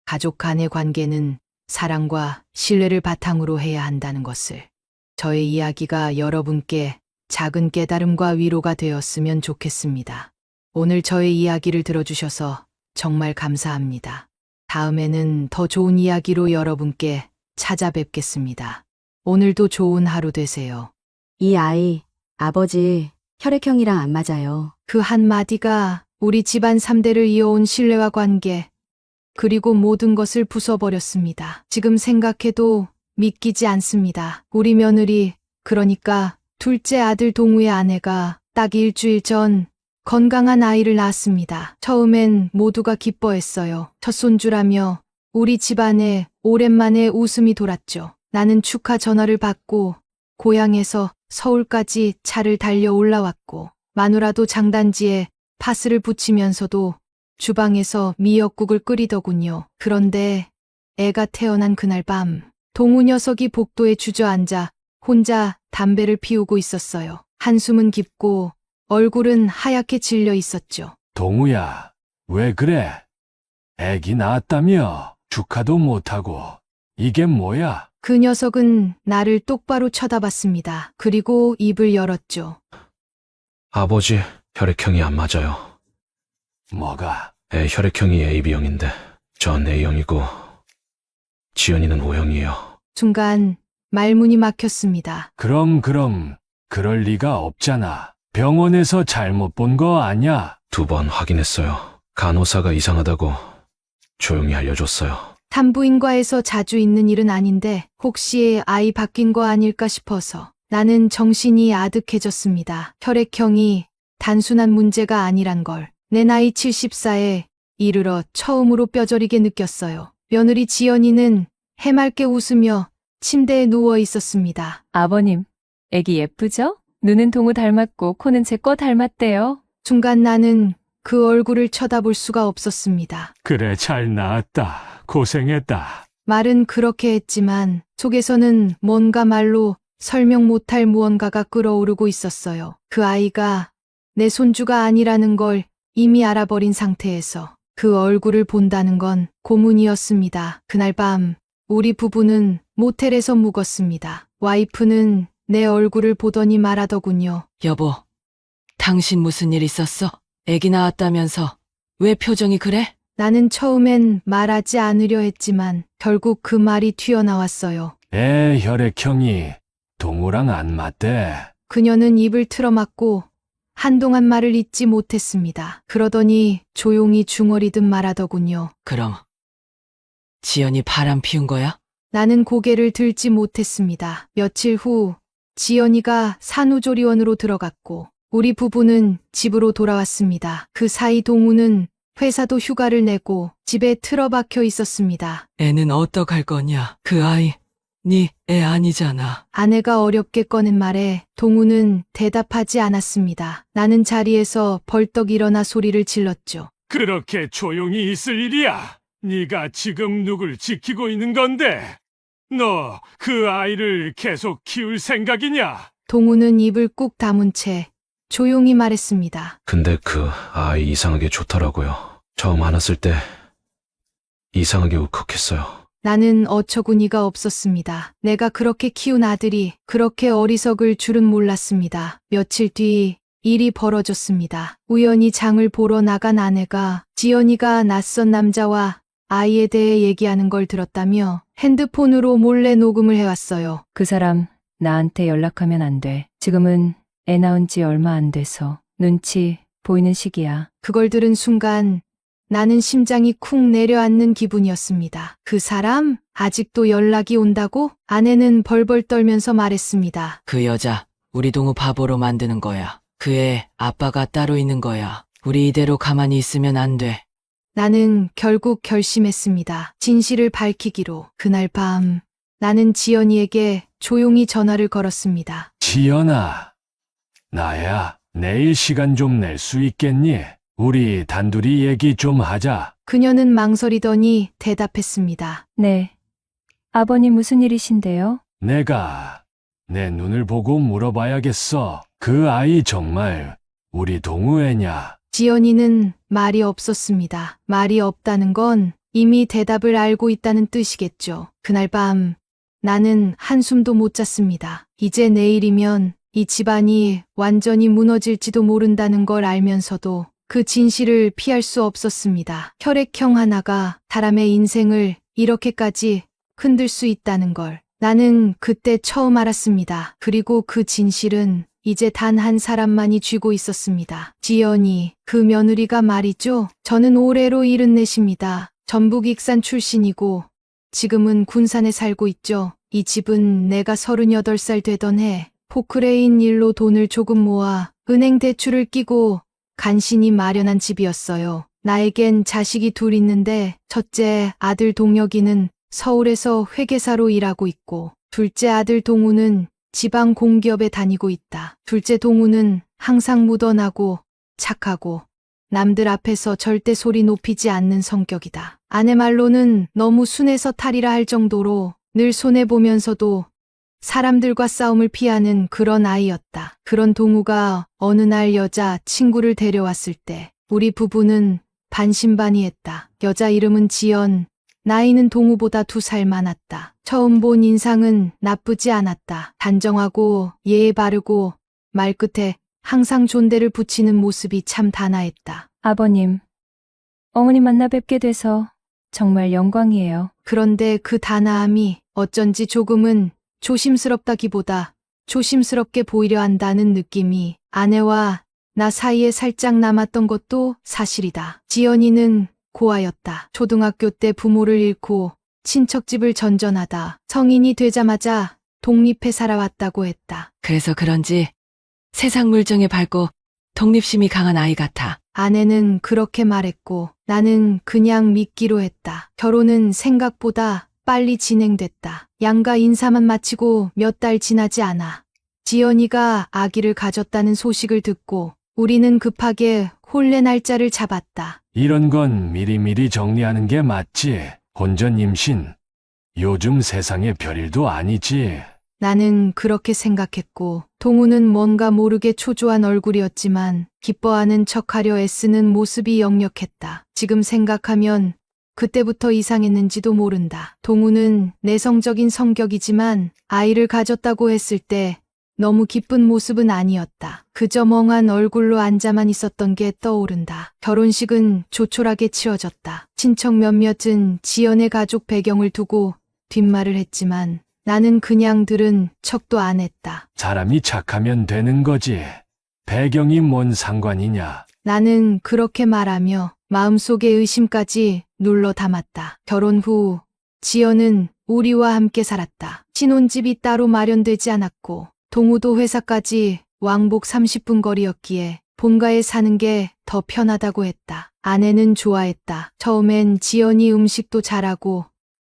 가족 간의 관계는 사랑과 신뢰를 바탕으로 해야 한다는 것을. 저의 이야기가 여러분께 작은 깨달음과 위로가 되었으면 좋겠습니다. 오늘 저의 이야기를 들어주셔서 정말 감사합니다. 다음에는 더 좋은 이야기로 여러분께 찾아뵙겠습니다. 오늘도 좋은 하루 되세요. 이 아이, 아버지, 혈액형이랑 안 맞아요. 그 한마디가 우리 집안 3대를 이어온 신뢰와 관계, 그리고 모든 것을 부숴버렸습니다. 지금 생각해도 믿기지 않습니다. 우리 며느리, 그러니까 둘째 아들 동우의 아내가 딱 일주일 전 건강한 아이를 낳았습니다. 처음엔 모두가 기뻐했어요. 첫 손주라며 우리 집안에 오랜만에 웃음이 돌았죠. 나는 축하 전화를 받고 고향에서 서울까지 차를 달려 올라왔고 마누라도 장단지에 파스를 붙이면서도 주방에서 미역국을 끓이더군요. 그런데 애가 태어난 그날 밤 동우 녀석이 복도에 주저앉아 혼자 담배를 피우고 있었어요. 한숨은 깊고 얼굴은 하얗게 질려 있었죠. 동우야, 왜 그래? 애기 낳았다며 축하도 못하고 이게 뭐야? 그 녀석은 나를 똑바로 쳐다봤습니다. 그리고 입을 열었죠. 아버지, 혈액형이 안 맞아요. 뭐가? 애 혈액형이 AB형인데 전 A형이고 지연이는 O형이에요. 순간 말문이 막혔습니다. 그럼 그럴 리가 없잖아. 병원에서 잘못 본 거 아냐? 2번 확인했어요. 간호사가 이상하다고 조용히 알려줬어요. 산부인과에서 자주 있는 일은 아닌데 혹시 아이 바뀐 거 아닐까 싶어서 나는 정신이 아득해졌습니다. 혈액형이 단순한 문제가 아니란 걸. 내 나이 74에 이르러 처음으로 뼈저리게 느꼈어요. 며느리 지연이는 해맑게 웃으며 침대에 누워 있었습니다. 아버님, 애기 예쁘죠? 눈은 동우 닮았고 코는 제 거 닮았대요. 순간 나는 그 얼굴을 쳐다볼 수가 없었습니다. 그래, 잘 나았다. 고생했다. 말은 그렇게 했지만 속에서는 뭔가 말로 설명 못할 무언가가 끓어오르고 있었어요. 그 아이가 내 손주가 아니라는 걸 이미 알아버린 상태에서 그 얼굴을 본다는 건 고문이었습니다. 그날 밤 우리 부부는 모텔에서 묵었습니다. 와이프는 내 얼굴을 보더니 말하더군요. 여보, 당신 무슨 일 있었어? 애기 낳았다면서 왜 표정이 그래? 나는 처음엔 말하지 않으려 했지만 결국 그 말이 튀어나왔어요. 애 혈액형이 동우랑 안 맞대. 그녀는 입을 틀어막고 한동안 말을 잇지 못했습니다. 그러더니 조용히 중얼이듯 말하더군요. 그럼 지연이 바람 피운 거야? 나는 고개를 들지 못했습니다. 며칠 후 지연이가 산후조리원으로 들어갔고 우리 부부는 집으로 돌아왔습니다. 그 사이 동우는 회사도 휴가를 내고 집에 틀어박혀 있었습니다. 애는 어떡할 거냐? 그 아이, 네 애 아니잖아. 아내가 어렵게 꺼낸 말에 동우는 대답하지 않았습니다. 나는 자리에서 벌떡 일어나 소리를 질렀죠. 그렇게 조용히 있을 일이야. 네가 지금 누굴 지키고 있는 건데. 너 그 아이를 계속 키울 생각이냐? 동우는 입을 꾹 다문 채 조용히 말했습니다. 근데 그 아이 이상하게 좋더라고요. 처음 안았을 때 이상하게 울컥했어요. 나는 어처구니가 없었습니다. 내가 그렇게 키운 아들이 그렇게 어리석을 줄은 몰랐습니다. 며칠 뒤 일이 벌어졌습니다. 우연히 장을 보러 나간 아내가 지연이가 낯선 남자와 아이에 대해 얘기하는 걸 들었다며 핸드폰으로 몰래 녹음을 해왔어요. 그 사람 나한테 연락하면 안 돼. 지금은 애 낳은 지 얼마 안 돼서 눈치 보이는 시기야. 그걸 들은 순간 나는 심장이 쿵 내려앉는 기분이었습니다. 그 사람? 아직도 연락이 온다고? 아내는 벌벌 떨면서 말했습니다. 그 여자, 우리 동우 바보로 만드는 거야. 그 애 아빠가 따로 있는 거야. 우리 이대로 가만히 있으면 안 돼. 나는 결국 결심했습니다. 진실을 밝히기로. 그날 밤 나는 지연이에게 조용히 전화를 걸었습니다. 지연아, 나야. 내일 시간 좀 낼 수 있겠니? 우리 단둘이 얘기 좀 하자. 그녀는 망설이더니 대답했습니다. 네. 아버님 무슨 일이신데요? 내가 내 눈을 보고 물어봐야겠어. 그 아이 정말 우리 동우 애냐? 지연이는 말이 없었습니다. 말이 없다는 건 이미 대답을 알고 있다는 뜻이겠죠. 그날 밤 나는 한숨도 못 잤습니다. 이제 내일이면 이 집안이 완전히 무너질지도 모른다는 걸 알면서도 그 진실을 피할 수 없었습니다. 혈액형 하나가 사람의 인생을 이렇게까지 흔들 수 있다는 걸 나는 그때 처음 알았습니다. 그리고 그 진실은 이제 단 한 사람만이 쥐고 있었습니다. 지연이, 그 며느리가 말이죠. 저는 올해로 74입니다. 전북 익산 출신이고 지금은 군산에 살고 있죠. 이 집은 내가 38살 되던 해 포크레인 일로 돈을 조금 모아 은행 대출을 끼고 간신히 마련한 집이었어요. 나에겐 자식이 둘 있는데 첫째 아들 동혁이는 서울에서 회계사로 일하고 있고 둘째 아들 동우는 지방 공기업에 다니고 있다. 둘째 동우는 항상 묻어나고 착하고 남들 앞에서 절대 소리 높이지 않는 성격이다. 아내 말로는 너무 순해서 탈이라 할 정도로 늘 손해보면서도 사람들과 싸움을 피하는 그런 아이였다. 그런 동우가 어느 날 여자 친구를 데려왔을 때 우리 부부는 반신반의했다. 여자 이름은 지연, 나이는 동우보다 2살 많았다. 처음 본 인상은 나쁘지 않았다. 단정하고 예의 바르고 말끝에 항상 존대를 붙이는 모습이 참 단아했다. 아버님, 어머님 만나 뵙게 돼서 정말 영광이에요. 그런데 그 단아함이 어쩐지 조금은 조심스럽다기보다 조심스럽게 보이려 한다는 느낌이 아내와 나 사이에 살짝 남았던 것도 사실이다. 지연이는 고아였다. 초등학교 때 부모를 잃고 친척집을 전전하다 성인이 되자마자 독립해 살아왔다고 했다. 그래서 그런지 세상 물정에 밝고 독립심이 강한 아이 같아. 아내는 그렇게 말했고 나는 그냥 믿기로 했다. 결혼은 생각보다 빨리 진행됐다. 양가 인사만 마치고 몇 달 지나지 않아 지연이가 아기를 가졌다는 소식을 듣고 우리는 급하게 혼례 날짜를 잡았다. 이런 건 미리미리 정리하는 게 맞지. 혼전 임신. 요즘 세상에 별일도 아니지. 나는 그렇게 생각했고 동우는 뭔가 모르게 초조한 얼굴이었지만 기뻐하는 척하려 애쓰는 모습이 역력했다. 지금 생각하면 그때부터 이상했는지도 모른다. 동우는 내성적인 성격이지만 아이를 가졌다고 했을 때 너무 기쁜 모습은 아니었다. 그저 멍한 얼굴로 앉아만 있었던 게 떠오른다. 결혼식은 조촐하게 치러졌다. 친척 몇몇은 지연의 가족 배경을 두고 뒷말을 했지만 나는 그냥 들은 척도 안 했다. 사람이 착하면 되는 거지. 배경이 뭔 상관이냐. 나는 그렇게 말하며 마음속의 의심까지 눌러 담았다. 결혼 후 지연은 우리와 함께 살았다. 신혼집이 따로 마련되지 않았고 동우도 회사까지 왕복 30분 거리였기에 본가에 사는 게 더 편하다고 했다. 아내는 좋아했다. 처음엔 지연이 음식도 잘하고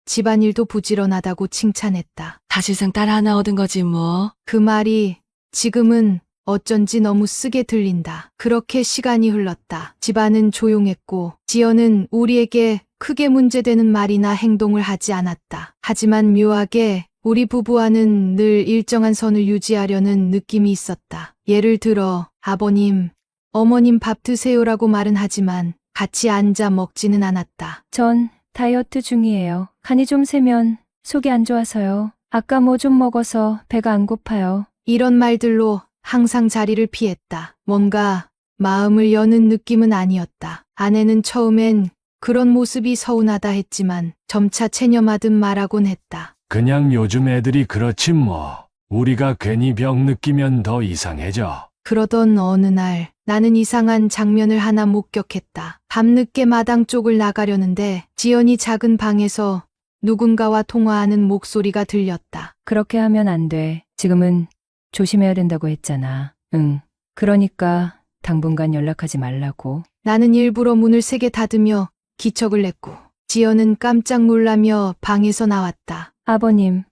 집안일도 부지런하다고 칭찬했다. 사실상 딸 하나 얻은 거지 뭐. 그 말이 지금은 어쩐지 너무 쓰게 들린다. 그렇게 시간이 흘렀다. 집안은 조용했고 지연은 우리에게 크게 문제되는 말이나 행동을 하지 않았다. 하지만 묘하게 우리 부부와는 늘 일정한 선을 유지하려는 느낌이 있었다. 예를 들어 아버님, 어머님 밥 드세요라고 말은 하지만 같이 앉아 먹지는 않았다. 전 다이어트 중이에요. 간이 좀 세면 속이 안 좋아서요. 아까 뭐 좀 먹어서 배가 안 고파요. 이런 말들로 항상 자리를 피했다. 뭔가 마음을 여는 느낌은 아니었다. 아내는 처음엔 그런 모습이 서운하다 했지만 점차 체념하듯 말하곤 했다. 그냥 요즘 애들이 그렇지 뭐. 우리가 괜히 병 느끼면 더 이상해져. 그러던 어느 날 나는 이상한 장면을 하나 목격했다. 밤늦게 마당 쪽을 나가려는데 지연이 작은 방에서 누군가와 통화하는 목소리가 들렸다. 그렇게 하면 안 돼. 지금은 조심해야 된다고 했잖아. 응. 그러니까 당분간 연락하지 말라고. 나는 일부러 문을 세게 닫으며 기척을 냈고 지연은 깜짝 놀라며 방에서 나왔다. 아버님,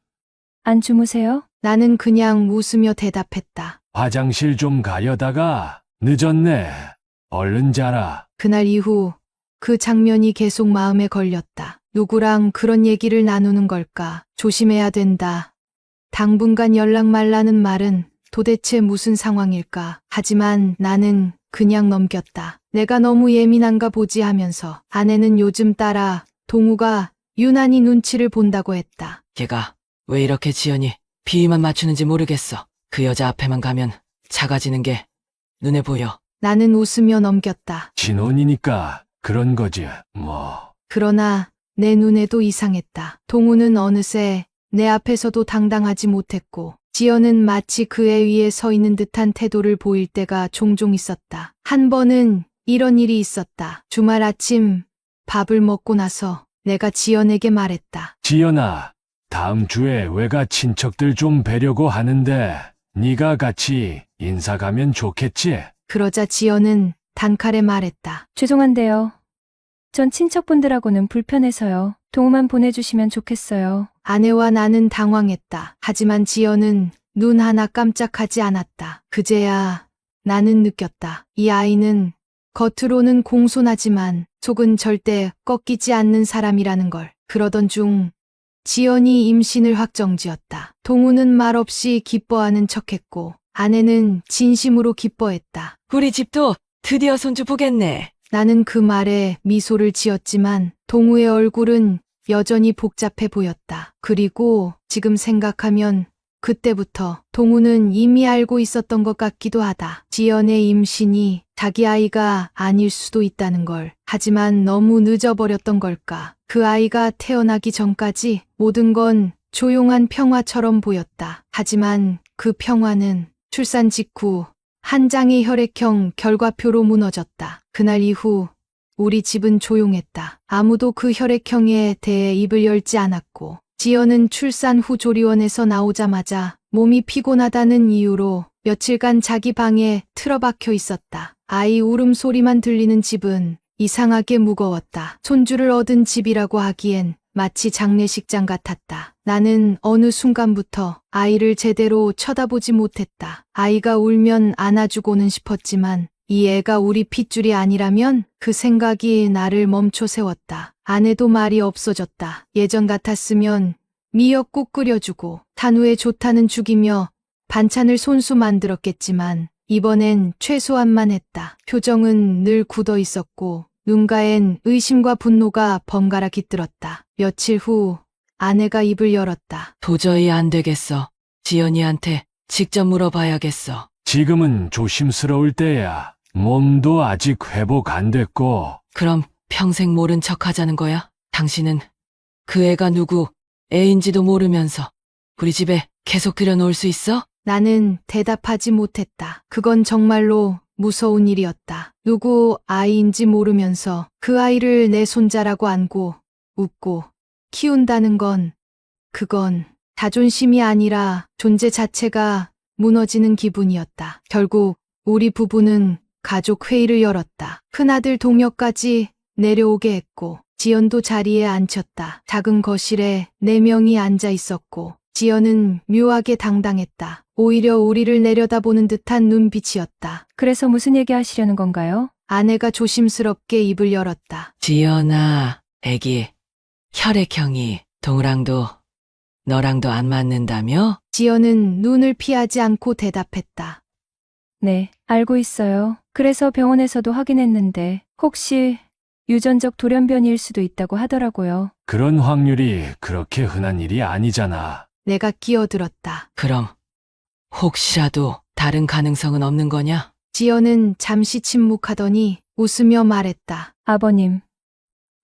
안 주무세요? 나는 그냥 웃으며 대답했다. 화장실 좀 가려다가 늦었네. 얼른 자라. 그날 이후 그 장면이 계속 마음에 걸렸다. 누구랑 그런 얘기를 나누는 걸까? 조심해야 된다. 당분간 연락 말라는 말은 도대체 무슨 상황일까? 하지만 나는 그냥 넘겼다. 내가 너무 예민한가 보지 하면서 아내는 요즘 따라 동우가 유난히 눈치를 본다고 했다. 걔가 왜 이렇게 지연이 비위만 맞추는지 모르겠어. 그 여자 앞에만 가면 작아지는 게 눈에 보여. 나는 웃으며 넘겼다. 신혼이니까 그런 거지 뭐. 그러나 내 눈에도 이상했다. 동우는 어느새 내 앞에서도 당당하지 못했고 지연은 마치 그에 위에 서 있는 듯한 태도를 보일 때가 종종 있었다. 한 번은 이런 일이 있었다. 주말 아침 밥을 먹고 나서 내가 지연에게 말했다. 지연아, 다음 주에 외가 친척들 좀 뵈려고 하는데 네가 같이 인사 가면 좋겠지? 그러자 지연은 단칼에 말했다. 죄송한데요. 전 친척분들하고는 불편해서요. 동우만 보내주시면 좋겠어요. 아내와 나는 당황했다. 하지만 지연은 눈 하나 깜짝하지 않았다. 그제야 나는 느꼈다. 이 아이는 겉으로는 공손하지만 속은 절대 꺾이지 않는 사람이라는 걸. 그러던 중 지연이 임신을 확정지었다. 동우는 말없이 기뻐하는 척했고 아내는 진심으로 기뻐했다. 우리 집도 드디어 손주 보겠네. 나는 그 말에 미소를 지었지만 동우의 얼굴은 여전히 복잡해 보였다. 그리고 지금 생각하면 그때부터 동우는 이미 알고 있었던 것 같기도 하다. 지연의 임신이 자기 아이가 아닐 수도 있다는 걸. 하지만 너무 늦어버렸던 걸까? 그 아이가 태어나기 전까지 모든 건 조용한 평화처럼 보였다. 하지만 그 평화는 출산 직후 한 장의 혈액형 결과표로 무너졌다. 그날 이후 우리 집은 조용했다. 아무도 그 혈액형에 대해 입을 열지 않았고 지연은 출산 후 조리원에서 나오자마자 몸이 피곤하다는 이유로 며칠간 자기 방에 틀어박혀 있었다. 아이 울음소리만 들리는 집은 이상하게 무거웠다. 손주를 얻은 집이라고 하기엔 마치 장례식장 같았다. 나는 어느 순간부터 아이를 제대로 쳐다보지 못했다. 아이가 울면 안아주고는 싶었지만 이 애가 우리 핏줄이 아니라면 그 생각이 나를 멈춰 세웠다. 아내도 말이 없어졌다. 예전 같았으면 미역국 끓여주고 탄후에 좋다는 죽이며 반찬을 손수 만들었겠지만 이번엔 최소한만 했다. 표정은 늘 굳어 있었고 눈가엔 의심과 분노가 번갈아 깃들었다. 며칠 후 아내가 입을 열었다. 도저히 안 되겠어. 지연이한테 직접 물어봐야겠어. 지금은 조심스러울 때야. 몸도 아직 회복 안 됐고. 그럼 평생 모른 척 하자는 거야? 당신은 그 애가 누구 애인지도 모르면서 우리 집에 계속 들여놓을 수 있어? 나는 대답하지 못했다. 그건 정말로 무서운 일이었다. 누구 아이인지 모르면서 그 아이를 내 손자라고 안고 웃고 키운다는 그건 자존심이 아니라 존재 자체가 무너지는 기분이었다. 결국 우리 부부는 가족 회의를 열었다. 큰아들 동혁까지 내려오게 했고 지연도 자리에 앉혔다. 작은 거실에 4명이 앉아 있었고 지연은 묘하게 당당했다. 오히려 우리를 내려다보는 듯한 눈빛이었다. 그래서 무슨 얘기 하시려는 건가요? 아내가 조심스럽게 입을 열었다. 지연아, 애기 혈액형이 동우랑도 너랑도 안 맞는다며? 지연은 눈을 피하지 않고 대답했다. 네, 알고 있어요. 그래서 병원에서도 확인했는데 혹시 유전적 돌연변이일 수도 있다고 하더라고요. 그런 확률이 그렇게 흔한 일이 아니잖아. 내가 끼어들었다. 그럼 혹시라도 다른 가능성은 없는 거냐? 지연은 잠시 침묵하더니 웃으며 말했다. 아버님,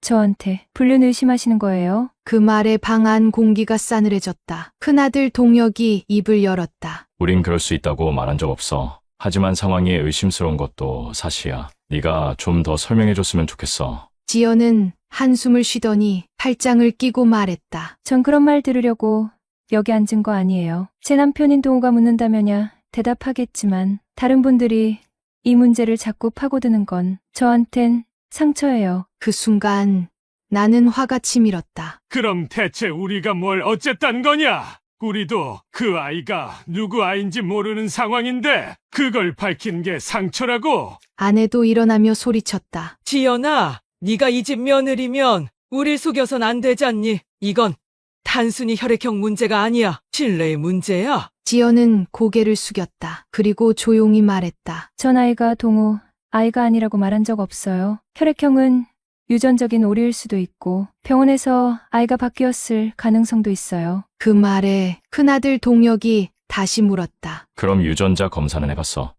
저한테 불륜 의심하시는 거예요? 그 말에 방 안 공기가 싸늘해졌다. 큰아들 동혁이 입을 열었다. 우린 그럴 수 있다고 말한 적 없어. 하지만 상황이 의심스러운 것도 사실이야. 네가 좀 더 설명해줬으면 좋겠어. 지연은 한숨을 쉬더니 팔짱을 끼고 말했다. 전 그런 말 들으려고 여기 앉은 거 아니에요. 제 남편인 동우가 묻는다면야 대답하겠지만 다른 분들이 이 문제를 자꾸 파고드는 건 저한텐 상처예요. 그 순간 나는 화가 치밀었다. 그럼 대체 우리가 뭘 어쨌단 거냐? 우리도 그 아이가 누구 아이인지 모르는 상황인데 그걸 밝힌 게 상처라고? 아내도 일어나며 소리쳤다. 지연아, 네가 이 집 며느리면 우릴 속여선 안 되잖니. 이건 단순히 혈액형 문제가 아니야. 신뢰의 문제야. 지연은 고개를 숙였다. 그리고 조용히 말했다. 전 아이가 동우 아이가 아니라고 말한 적 없어요. 혈액형은 유전적인 오류일 수도 있고 병원에서 아이가 바뀌었을 가능성도 있어요. 그 말에 큰아들 동혁이 다시 물었다. 그럼 유전자 검사는 해봤어?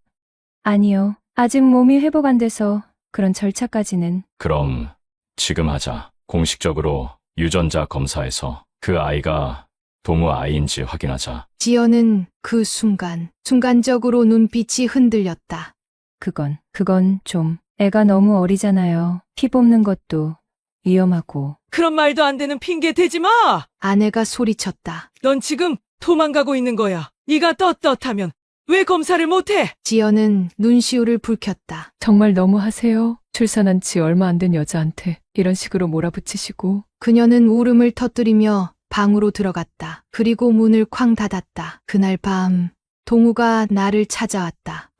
아니요. 아직 몸이 회복 안 돼서 그런 절차까지는. 그럼 지금 하자. 공식적으로 유전자 검사에서 그 아이가 동우 아이인지 확인하자. 지연은 그 순간적으로 눈빛이 흔들렸다. 그건 좀 애가 너무 어리잖아요. 피 뽑는 것도 위험하고. 그런 말도 안 되는 핑계 대지 마. 아내가 소리쳤다. 넌 지금 도망가고 있는 거야. 네가 떳떳하면 왜 검사를 못해? 지연은 눈시울을 붉혔다. 정말 너무하세요. 출산한 지 얼마 안 된 여자한테 이런 식으로 몰아붙이시고. 그녀는 울음을 터뜨리며 방으로 들어갔다. 그리고 문을 쾅 닫았다. 그날 밤 동우가 나를 찾아왔다.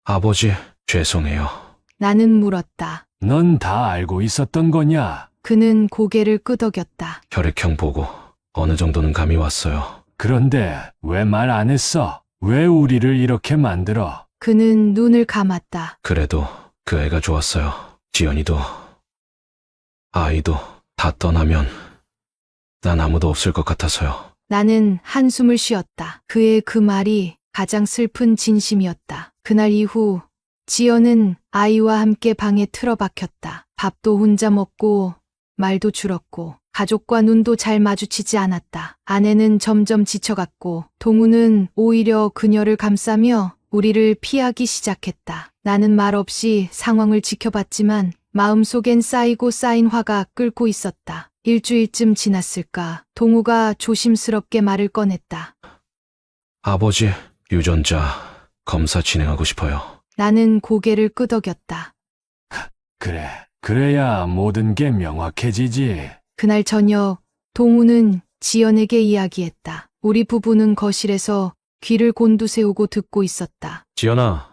아버지, 죄송해요. 나는 물었다. 넌 다 알고 있었던 거냐? 그는 고개를 끄덕였다. 혈액형 보고 어느 정도는 감이 왔어요. 그런데 왜 말 안 했어? 왜 우리를 이렇게 만들어? 그는 눈을 감았다. 그래도 그 애가 좋았어요. 지연이도, 아이도 다 떠나면 난 아무도 없을 것 같아서요. 나는 한숨을 쉬었다. 그의 그 말이 가장 슬픈 진심이었다. 그날 이후 지연은 아이와 함께 방에 틀어박혔다. 밥도 혼자 먹고 말도 줄었고 가족과 눈도 잘 마주치지 않았다. 아내는 점점 지쳐갔고 동우는 오히려 그녀를 감싸며 우리를 피하기 시작했다. 나는 말없이 상황을 지켜봤지만 마음속엔 쌓이고 쌓인 화가 끓고 있었다. 일주일쯤 지났을까 동우가 조심스럽게 말을 꺼냈다. 아버지, 유전자 검사 진행하고 싶어요. 나는 고개를 끄덕였다. 그래, 그래야 모든 게 명확해지지. 그날 저녁 동우는 지연에게 이야기했다. 우리 부부는 거실에서 귀를 곤두세우고 듣고 있었다. 지연아,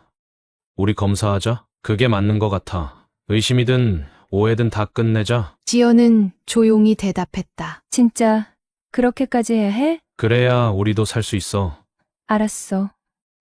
우리 검사하자. 그게 맞는 것 같아. 의심이든 오해든 다 끝내자. 지연은 조용히 대답했다. 진짜 그렇게까지 해야 해? 그래야 우리도 살 수 있어. 알았어.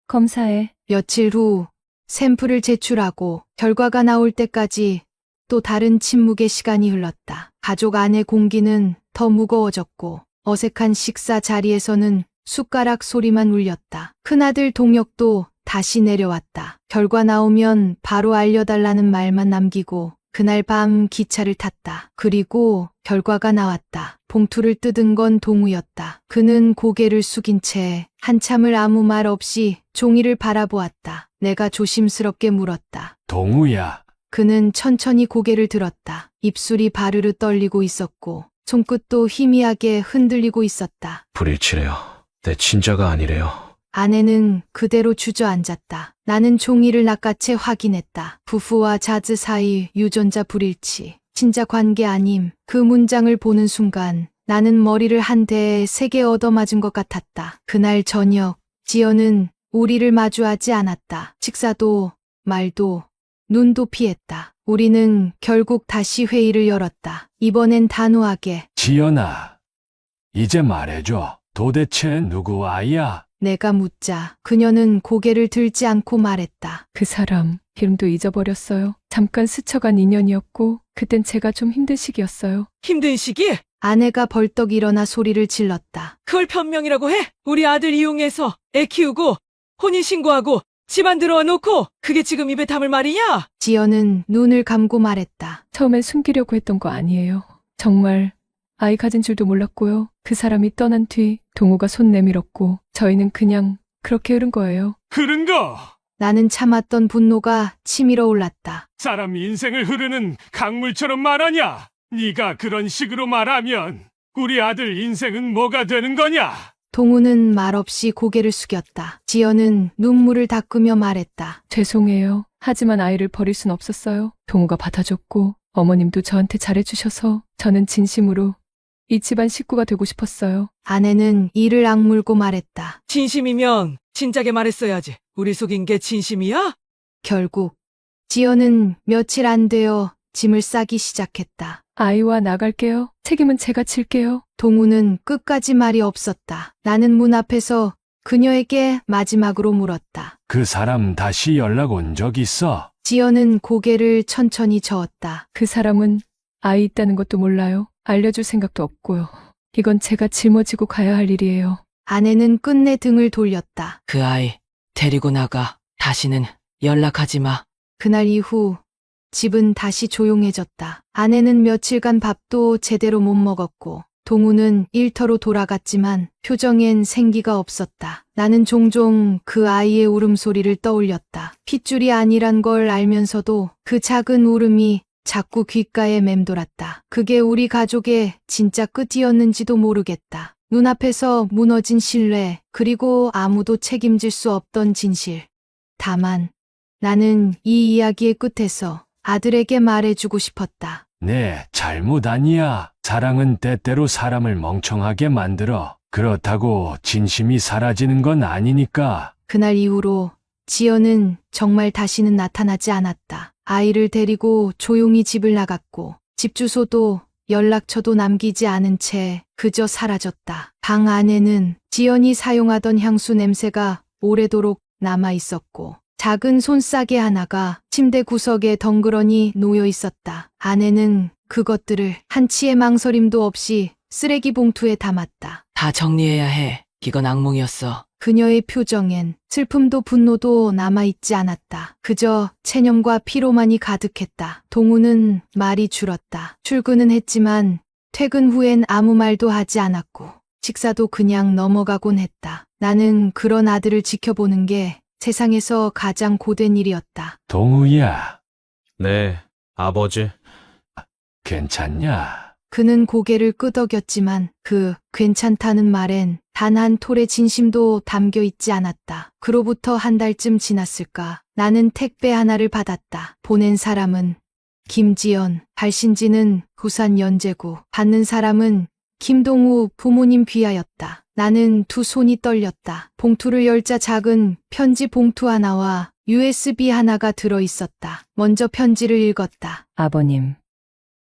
검사해. 며칠 후 샘플을 제출하고 결과가 나올 때까지 또 다른 침묵의 시간이 흘렀다. 가족 안의 공기는 더 무거워졌고 어색한 식사 자리에서는 숟가락 소리만 울렸다. 큰아들 동혁도 다시 내려왔다. 결과 나오면 바로 알려달라는 말만 남기고 그날 밤 기차를 탔다. 그리고 결과가 나왔다. 봉투를 뜯은 건 동우였다. 그는 고개를 숙인 채 한참을 아무 말 없이 종이를 바라보았다. 내가 조심스럽게 물었다. 동우야, 그는 천천히 고개를 들었다. 입술이 바르르 떨리고 있었고 손끝도 희미하게 흔들리고 있었다. 불일치래요. 내 친자가 아니래요. 아내는 그대로 주저앉았다. 나는 종이를 낚아채 확인했다. 부부와 자즈 사이 유전자 불일치. 친자 관계 아님. 그 문장을 보는 순간 나는 머리를 한 대에 세게 얻어맞은 것 같았다. 그날 저녁 지연은 우리를 마주하지 않았다. 식사도 말도 눈도 피했다. 우리는 결국 다시 회의를 열었다. 이번엔 단호하게. 지연아, 이제 말해줘. 도대체 누구 아이야? 내가 묻자 그녀는 고개를 들지 않고 말했다. 그 사람 이름도 잊어버렸어요. 잠깐 스쳐간 인연이었고 그땐 제가 좀 힘든 시기였어요. 힘든 시기? 아내가 벌떡 일어나 소리를 질렀다. 그걸 변명이라고 해? 우리 아들 이용해서 애 키우고 혼인신고하고 집안 들어와 놓고 그게 지금 입에 담을 말이냐? 지연은 눈을 감고 말했다. 처음엔 숨기려고 했던 거 아니에요. 정말 아이 가진 줄도 몰랐고요. 그 사람이 떠난 뒤 동우가 손 내밀었고 저희는 그냥 그렇게 흐른 거예요. 그런 거! 나는 참았던 분노가 치밀어 올랐다. 사람 인생을 흐르는 강물처럼 말하냐? 네가 그런 식으로 말하면 우리 아들 인생은 뭐가 되는 거냐? 동우는 말없이 고개를 숙였다. 지연은 눈물을 닦으며 말했다. 죄송해요. 하지만 아이를 버릴 순 없었어요. 동우가 받아줬고 어머님도 저한테 잘해주셔서 저는 진심으로 이 집안 식구가 되고 싶었어요. 아내는 이를 악물고 말했다. 진심이면 진작에 말했어야지. 우리 속인 게 진심이야? 결국 지연은 며칠 안 되어 짐을 싸기 시작했다. 아이와 나갈게요. 책임은 제가 질게요. 동우는 끝까지 말이 없었다. 나는 문 앞에서 그녀에게 마지막으로 물었다. 그 사람 다시 연락 온 적 있어? 지연은 고개를 천천히 저었다. 그 사람은 아이 있다는 것도 몰라요. 알려줄 생각도 없고요. 이건 제가 짊어지고 가야 할 일이에요. 아내는 끝내 등을 돌렸다. 그 아이 데리고 나가. 다시는 연락하지 마. 그날 이후 집은 다시 조용해졌다. 아내는 며칠간 밥도 제대로 못 먹었고 동우는 일터로 돌아갔지만 표정엔 생기가 없었다. 나는 종종 그 아이의 울음소리를 떠올렸다. 핏줄이 아니란 걸 알면서도 그 작은 울음이 자꾸 귓가에 맴돌았다. 그게 우리 가족의 진짜 끝이었는지도 모르겠다. 눈앞에서 무너진 신뢰, 그리고 아무도 책임질 수 없던 진실. 다만 나는 이 이야기의 끝에서 아들에게 말해주고 싶었다. 네, 잘못 아니야. 사랑은 때때로 사람을 멍청하게 만들어. 그렇다고 진심이 사라지는 건 아니니까. 그날 이후로 지연은 정말 다시는 나타나지 않았다. 아이를 데리고 조용히 집을 나갔고 집 주소도 연락처도 남기지 않은 채 그저 사라졌다. 방 안에는 지연이 사용하던 향수 냄새가 오래도록 남아 있었고 작은 손싸개 하나가 침대 구석에 덩그러니 놓여 있었다. 아내는 그것들을 한치의 망설임도 없이 쓰레기 봉투에 담았다. 다 정리해야 해. 이건 악몽이었어. 그녀의 표정엔 슬픔도 분노도 남아있지 않았다. 그저 체념과 피로만이 가득했다. 동우는 말이 줄었다. 출근은 했지만 퇴근 후엔 아무 말도 하지 않았고 식사도 그냥 넘어가곤 했다. 나는 그런 아들을 지켜보는 게 세상에서 가장 고된 일이었다. 동우야, 네, 아버지. 괜찮냐? 그는 고개를 끄덕였지만 그 괜찮다는 말엔 단 한 톨의 진심도 담겨 있지 않았다. 그로부터 한 달쯤 지났을까. 나는 택배 하나를 받았다. 보낸 사람은 김지연, 발신지는 부산 연제구, 받는 사람은 김동우 부모님 귀하였다. 나는 두 손이 떨렸다. 봉투를 열자 작은 편지 봉투 하나와 USB 하나가 들어 있었다. 먼저 편지를 읽었다. 아버님,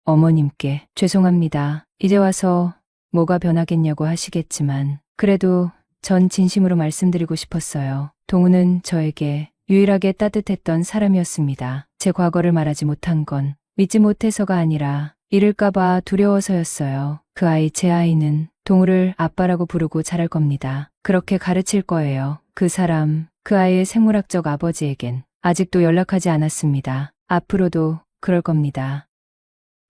어머님께 죄송합니다. 이제 와서 뭐가 변하겠냐고 하시겠지만 그래도 전 진심으로 말씀드리고 싶었어요. 동우는 저에게 유일하게 따뜻했던 사람이었습니다. 제 과거를 말하지 못한 건 믿지 못해서가 아니라 잃을까봐 두려워서였어요. 그 아이, 제 아이는 동우를 아빠라고 부르고 자랄 겁니다. 그렇게 가르칠 거예요. 그 사람, 그 아이의 생물학적 아버지에겐 아직도 연락하지 않았습니다. 앞으로도 그럴 겁니다.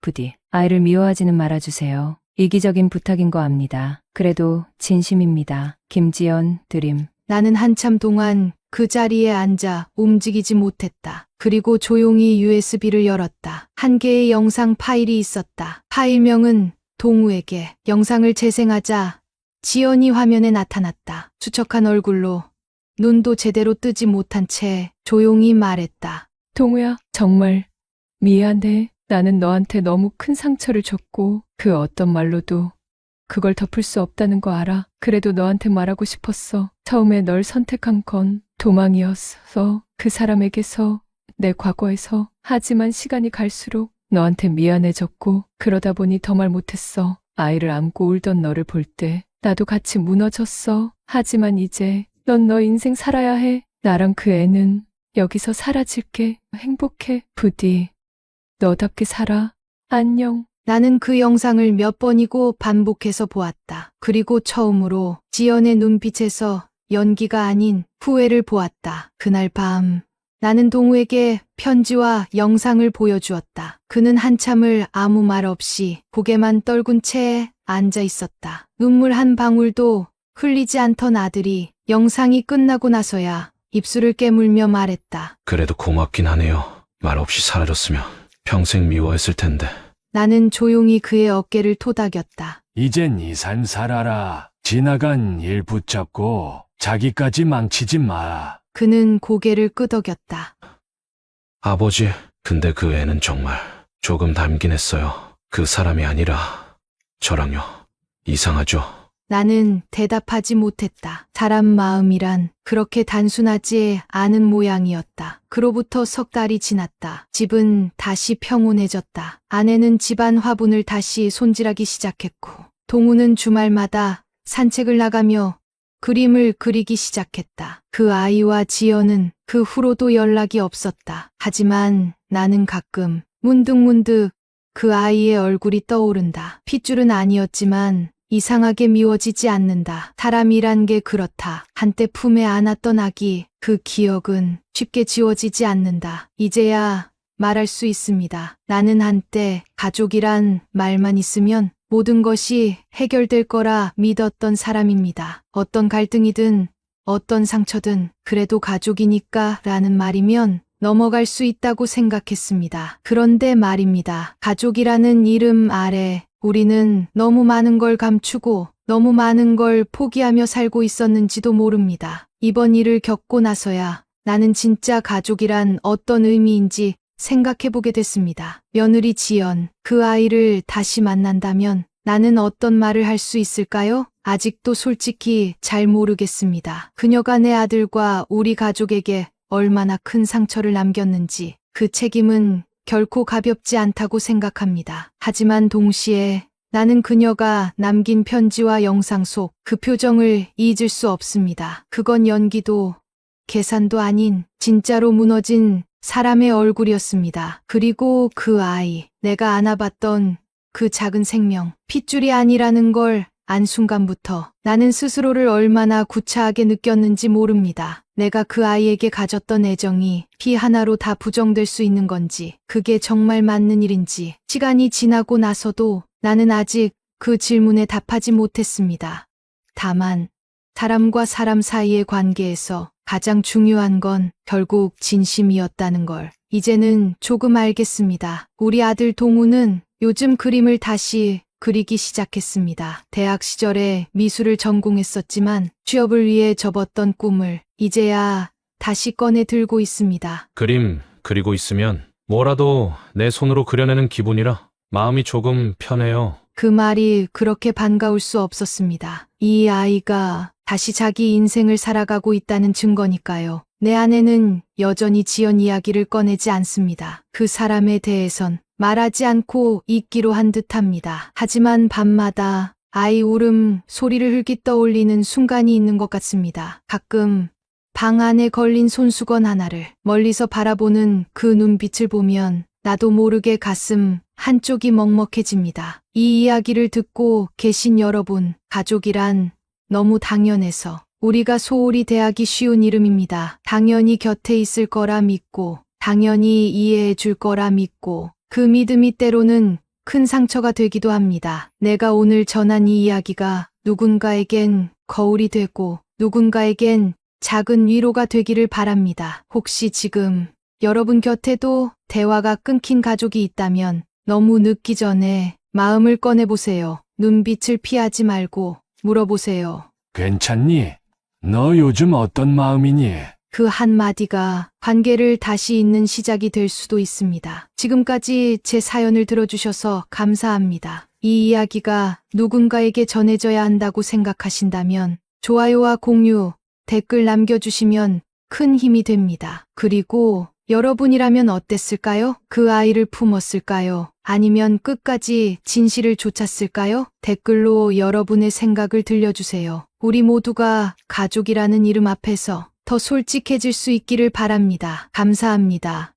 부디 아이를 미워하지는 말아주세요. 이기적인 부탁인 거 압니다. 그래도 진심입니다. 김지연, 드림. 나는 한참 동안 그 자리에 앉아 움직이지 못했다. 그리고 조용히 USB를 열었다. 한 개의 영상 파일이 있었다. 파일명은 동우에게. 영상을 재생하자 지연이 화면에 나타났다. 수척한 얼굴로 눈도 제대로 뜨지 못한 채 조용히 말했다. 동우야, 정말 미안해. 나는 너한테 너무 큰 상처를 줬고 그 어떤 말로도 그걸 덮을 수 없다는 거 알아. 그래도 너한테 말하고 싶었어. 처음에 널 선택한 건 도망이었어. 그 사람에게서, 내 과거에서. 하지만 시간이 갈수록 너한테 미안해졌고 그러다 보니 더 말 못했어. 아이를 안고 울던 너를 볼 때 나도 같이 무너졌어. 하지만 이제 넌 너 인생 살아야 해. 나랑 그 애는 여기서 사라질게. 행복해. 부디 너답게 살아. 안녕. 나는 그 영상을 몇 번이고 반복해서 보았다. 그리고 처음으로 지연의 눈빛에서 연기가 아닌 후회를 보았다. 그날 밤 나는 동우에게 편지와 영상을 보여주었다. 그는 한참을 아무 말 없이 고개만 떨군 채 앉아 있었다. 눈물 한 방울도 흘리지 않던 아들이 영상이 끝나고 나서야 입술을 깨물며 말했다. 그래도 고맙긴 하네요. 말 없이 사라졌으면 평생 미워했을 텐데. 나는 조용히 그의 어깨를 토닥였다. 이젠 이 삶 살아라. 지나간 일 붙잡고 자기까지 망치지 마. 그는 고개를 끄덕였다. 아버지, 근데 그 애는 정말 조금 닮긴 했어요. 그 사람이 아니라 저랑요. 이상하죠? 나는 대답하지 못했다. 사람 마음이란 그렇게 단순하지 않은 모양이었다. 그로부터 석 달이 지났다. 집은 다시 평온해졌다. 아내는 집안 화분을 다시 손질하기 시작했고, 동우는 주말마다 산책을 나가며 그림을 그리기 시작했다. 그 아이와 지연은 그 후로도 연락이 없었다. 하지만 나는 가끔 문득문득 그 아이의 얼굴이 떠오른다. 핏줄은 아니었지만 이상하게 미워지지 않는다. 사람이란 게 그렇다. 한때 품에 안았던 아기, 그 기억은 쉽게 지워지지 않는다. 이제야 말할 수 있습니다. 나는 한때 가족이란 말만 있으면 모든 것이 해결될 거라 믿었던 사람입니다. 어떤 갈등이든 어떤 상처든 그래도 가족이니까 라는 말이면 넘어갈 수 있다고 생각했습니다. 그런데 말입니다. 가족이라는 이름 아래 우리는 너무 많은 걸 감추고 너무 많은 걸 포기하며 살고 있었는지도 모릅니다. 이번 일을 겪고 나서야 나는 진짜 가족이란 어떤 의미인지 생각해보게 됐습니다. 며느리 지연, 그 아이를 다시 만난다면 나는 어떤 말을 할 수 있을까요? 아직도 솔직히 잘 모르겠습니다. 그녀가 내 아들과 우리 가족에게 얼마나 큰 상처를 남겼는지 그 책임은 결코 가볍지 않다고 생각합니다. 하지만 동시에 나는 그녀가 남긴 편지와 영상 속 그 표정을 잊을 수 없습니다. 그건 연기도 계산도 아닌 진짜로 무너진 사람의 얼굴이었습니다. 그리고 그 아이, 내가 안아봤던 그 작은 생명, 핏줄이 아니라는 걸 안 순간부터 나는 스스로를 얼마나 구차하게 느꼈는지 모릅니다. 내가 그 아이에게 가졌던 애정이 피 하나로 다 부정될 수 있는 건지, 그게 정말 맞는 일인지, 시간이 지나고 나서도 나는 아직 그 질문에 답하지 못했습니다. 다만, 사람과 사람 사이의 관계에서 가장 중요한 건 결국 진심이었다는 걸 이제는 조금 알겠습니다. 우리 아들 동우는 요즘 그림을 다시 그리기 시작했습니다. 대학 시절에 미술을 전공했었지만 취업을 위해 접었던 꿈을 이제야 다시 꺼내 들고 있습니다. 그림 그리고 있으면 뭐라도 내 손으로 그려내는 기분이라 마음이 조금 편해요. 그 말이 그렇게 반가울 수 없었습니다. 이 아이가 다시 자기 인생을 살아가고 있다는 증거니까요. 내 아내는 여전히 지연 이야기를 꺼내지 않습니다. 그 사람에 대해선 말하지 않고 있기로 한 듯합니다. 하지만 밤마다 아이 울음 소리를 흘깃 떠올리는 순간이 있는 것 같습니다. 가끔 방 안에 걸린 손수건 하나를 멀리서 바라보는 그 눈빛을 보면 나도 모르게 가슴 한쪽이 먹먹해집니다. 이 이야기를 듣고 계신 여러분, 가족이란 너무 당연해서 우리가 소홀히 대하기 쉬운 이름입니다. 당연히 곁에 있을 거라 믿고, 당연히 이해해 줄 거라 믿고, 그 믿음이 때로는 큰 상처가 되기도 합니다. 내가 오늘 전한 이 이야기가 누군가에겐 거울이 되고 누군가에겐 작은 위로가 되기를 바랍니다. 혹시 지금 여러분 곁에도 대화가 끊긴 가족이 있다면 너무 늦기 전에 마음을 꺼내보세요. 눈빛을 피하지 말고 물어보세요. 괜찮니? 너 요즘 어떤 마음이니? 그 한마디가 관계를 다시 잇는 시작이 될 수도 있습니다. 지금까지 제 사연을 들어주셔서 감사합니다. 이 이야기가 누군가에게 전해져야 한다고 생각하신다면 좋아요와 공유, 댓글 남겨주시면 큰 힘이 됩니다. 그리고 여러분이라면 어땠을까요? 그 아이를 품었을까요? 아니면 끝까지 진실을 쫓았을까요? 댓글로 여러분의 생각을 들려주세요. 우리 모두가 가족이라는 이름 앞에서 더 솔직해질 수 있기를 바랍니다. 감사합니다.